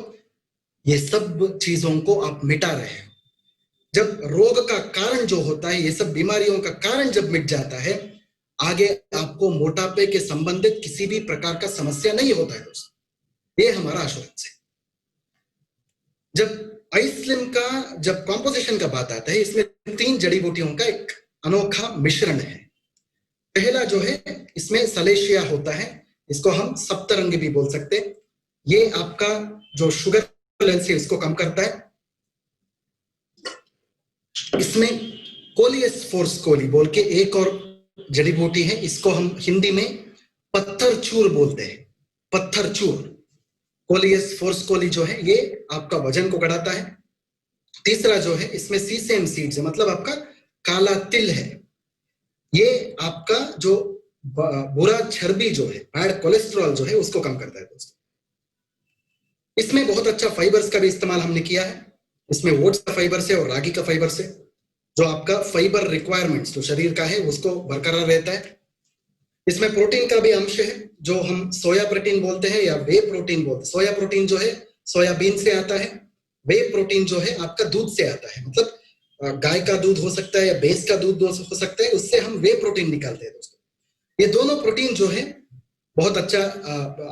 ये सब चीजों को आप मिटा रहे हो। जब रोग का कारण जो होता है, ये सब बीमारियों का कारण जब मिट जाता है, आगे आपको मोटापे के संबंधित किसी भी प्रकार का समस्या नहीं होता है दोस्तों। ये हमारा एश्योरेंस है। जब आइस्लिम का जब कॉम्पोजिशन का बात आता है, इसमें 3 जड़ी बूटियों का एक अनोखा मिश्रण है। पहला जो है इसमें सलेशिया होता है, इसको हम सप्तरंगी भी बोल सकते हैं। ये आपका जो शुगर लेवल है इसको कम करता है। इसमें कोलियसफोर्स कोली बोल के एक और जड़ी बूटी है, इसको हम हिंदी में पत्थर चूर बोलते हैं, पत्थर चूर। कोलियसफोर्स कोली जो है ये आपका वजन को घटाता है। तीसरा जो है इसमें सीसेम सीड्स है, मतलब आपका काला तिल है, ये आपका जो बुरा चर्बी जो है, बैड कोलेस्ट्रॉल जो है उसको कम करता है दोस्तों। इसमें बहुत अच्छा फाइबर्स का भी इस्तेमाल हमने किया है। इसमें ओट्स का फाइबर से और रागी का फाइबर से जो आपका फाइबर रिक्वायरमेंट्स जो शरीर का है उसको बरकरार रहता है। इसमें प्रोटीन का भी अंश है जो हम सोया प्रोटीन बोलते हैं या वे प्रोटीन बोलते हैं। सोया प्रोटीन जो है सोयाबीन से आता है, वे प्रोटीन जो है आपका दूध से आता है, मतलब गाय का दूध हो सकता है या भैंस का दूध हो सकता है, उससे हम वे प्रोटीन निकालते हैं दोस्तों। ये दोनों प्रोटीन जो है बहुत अच्छा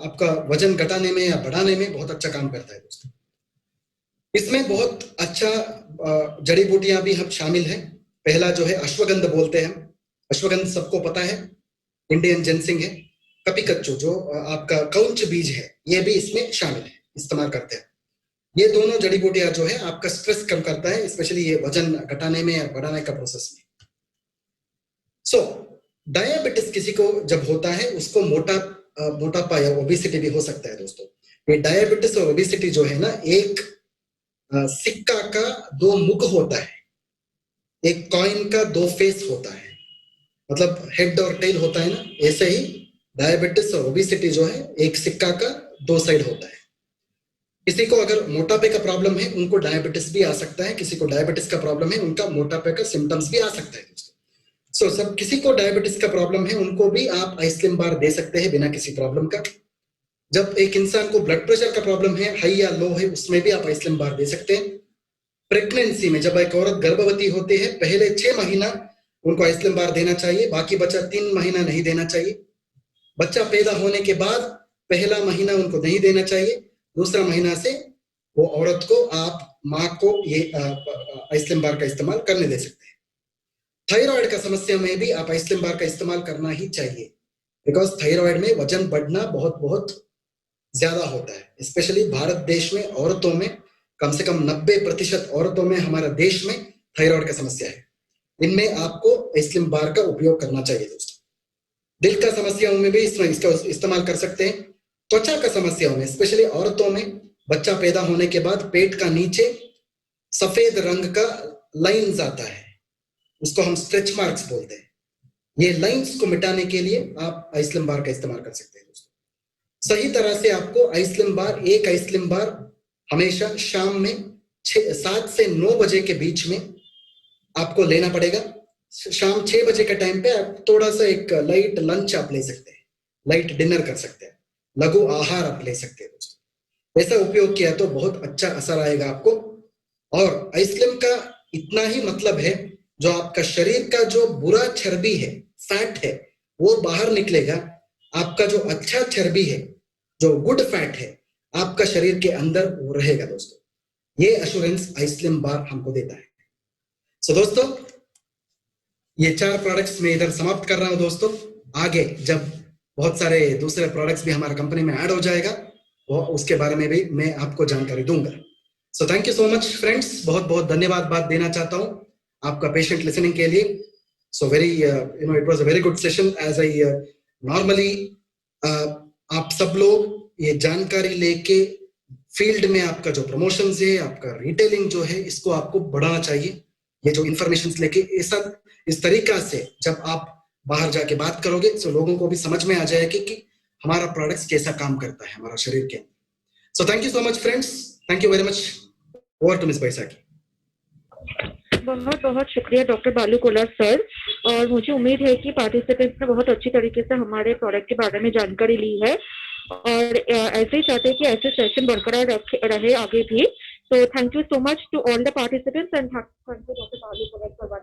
आपका वजन घटाने में या बढ़ाने में बहुत अच्छा काम करता है दोस्तों। इसमें बहुत अच्छा जड़ी बूटियां भी हम शामिल हैं। पहला जो है अश्वगंध बोलते हैं हम। अश्वगंध सबको पता है, इंडियन जिनसिंग है। कपी कच्चू जो आपका कौंच बीज है, ये भी इसमें शामिल है, इस्तेमाल करते हैं। ये दोनों जड़ी बूटियां जो है आपका स्ट्रेस कम करता है, स्पेशली ये वजन घटाने में या बढ़ाने का प्रोसेस में। सो डायबिटीज किसी को जब होता है उसको मोटापा या ओबेसिटी भी हो सकता है दोस्तों। ये डायबिटीज और ओबेसिटी जो है ना, एक सिक्का का दो मुख होता है, एक कॉइन का दो फेस होता है, मतलब हेड और टेल होता है ना, ऐसे ही डायबिटीज और ओबेसिटी जो है एक सिक्का का दो साइड होता है। किसी को अगर मोटापे का प्रॉब्लम है उनको डायबिटीज भी आ सकता है, किसी को डायबिटीज का प्रॉब्लम है उनका मोटापे का सिम्टम्स भी आ सकता है दोस्तों। सो सब किसी को डायबिटीज का प्रॉब्लम है उनको भी आप आइसक्रीम बार दे सकते हैं बिना किसी प्रॉब्लम का। जब एक इंसान को ब्लड प्रेशर का प्रॉब्लम है, हाई या लो है, उसमें भी आप आइसक्रीम बार दे सकते हैं। प्रेगनेंसी में जब एक औरत गर्भवती होती है, पहले 6 महीना उनको आइसक्रीम बार देना चाहिए, बाकी बचा 3 महीना नहीं देना चाहिए। बच्चा पैदा होने के बाद पहला महीना उनको नहीं देना चाहिए, दूसरा महीना से वो औरत को आप माँ को ये आइसक्रीम बार का इस्तेमाल करने दे सकते हैं। थायराइड का समस्या में भी आप आइसक्रीम बार का इस्तेमाल करना ही चाहिए, बिकॉज थायराइड में वजन बढ़ना बहुत बहुत ज्यादा होता है। स्पेशली भारत देश में औरतों में कम से कम 90% औरतों में हमारा देश में थायराइड का समस्या है। इनमें आपको आइसक्रीम बार का उपयोग करना चाहिए दोस्तों। दिल का समस्याओं में भी इसका इस्तेमाल कर सकते हैं। त्वचा का समस्याओं में, स्पेशली औरतों में बच्चा पैदा होने के बाद पेट का नीचे सफेद रंग का लाइंस आता है, उसको हम स्ट्रेच मार्क्स बोलते हैं। ये लाइंस को मिटाने के लिए आप आइसक्रीम बार का इस्तेमाल कर सकते हैं दोस्तों। सही तरह से आपको आइसक्रीम बार, एक आइसक्रीम बार हमेशा शाम में 7 से 9 बजे के बीच में आपको लेना पड़ेगा। शाम 6 बजे के टाइम पे आप थोड़ा सा एक लाइट लंच आप ले सकते हैं, लाइट डिनर कर सकते हैं, लघु आहार आप ले सकते हैं दोस्तों। ऐसा उपयोग किया तो बहुत अच्छा असर आएगा आपको। और आइसक्रीम का इतना ही मतलब है, जो आपका शरीर का जो बुरा चर्बी है, फैट है, वो बाहर निकलेगा। आपका जो अच्छा चर्बी है, जो गुड फैट है, आपका शरीर के अंदर वो रहेगा दोस्तों। ये एश्योरेंस आइसक्रीम बार हमको देता है। सो दोस्तों, ये 4 प्रोडक्ट्स मैं इधर समाप्त कर रहा हूं दोस्तों। आगे जब बहुत सारे दूसरे प्रोडक्ट्स भी हमारा कंपनी में ऐड हो जाएगा, वो उसके बारे में भी मैं आपको जानकारी दूंगा। सो thank you so much friends, बहुत बहुत धन्यवाद बात देना चाहता हूं आपका पेशेंट लिसनिंग के लिए। So very it was a very good session as I normally. आप सब लोग ये जानकारी लेके फील्ड में आपका जो प्रमोशन है, आपका रिटेलिंग जो है, इसको आपको बढ़ाना चाहिए। ये जो इंफॉर्मेशन लेके ऐसा इस तरीका से जब आप बाहर जाके बात करोगे तो लोगों को भी समझ में आ जाएगी कि हमारा प्रोडक्ट्स कैसा काम करता है हमारा शरीर के अंदर। So thank you so much friends, thank you very much. Over to miss Baisakhi. बहुत बहुत शुक्रिया डॉक्टर बालू कोलर सर। और मुझे उम्मीद है कि पार्टिसिपेंट्स ने बहुत अच्छी तरीके से हमारे प्रोडक्ट के बारे में जानकारी ली है, और ऐसे ही चाहते हैं कि ऐसे सेशन बरकरार रहे आगे भी। तो thank you so much to all the participants and thank you doctor Balu Kolar for one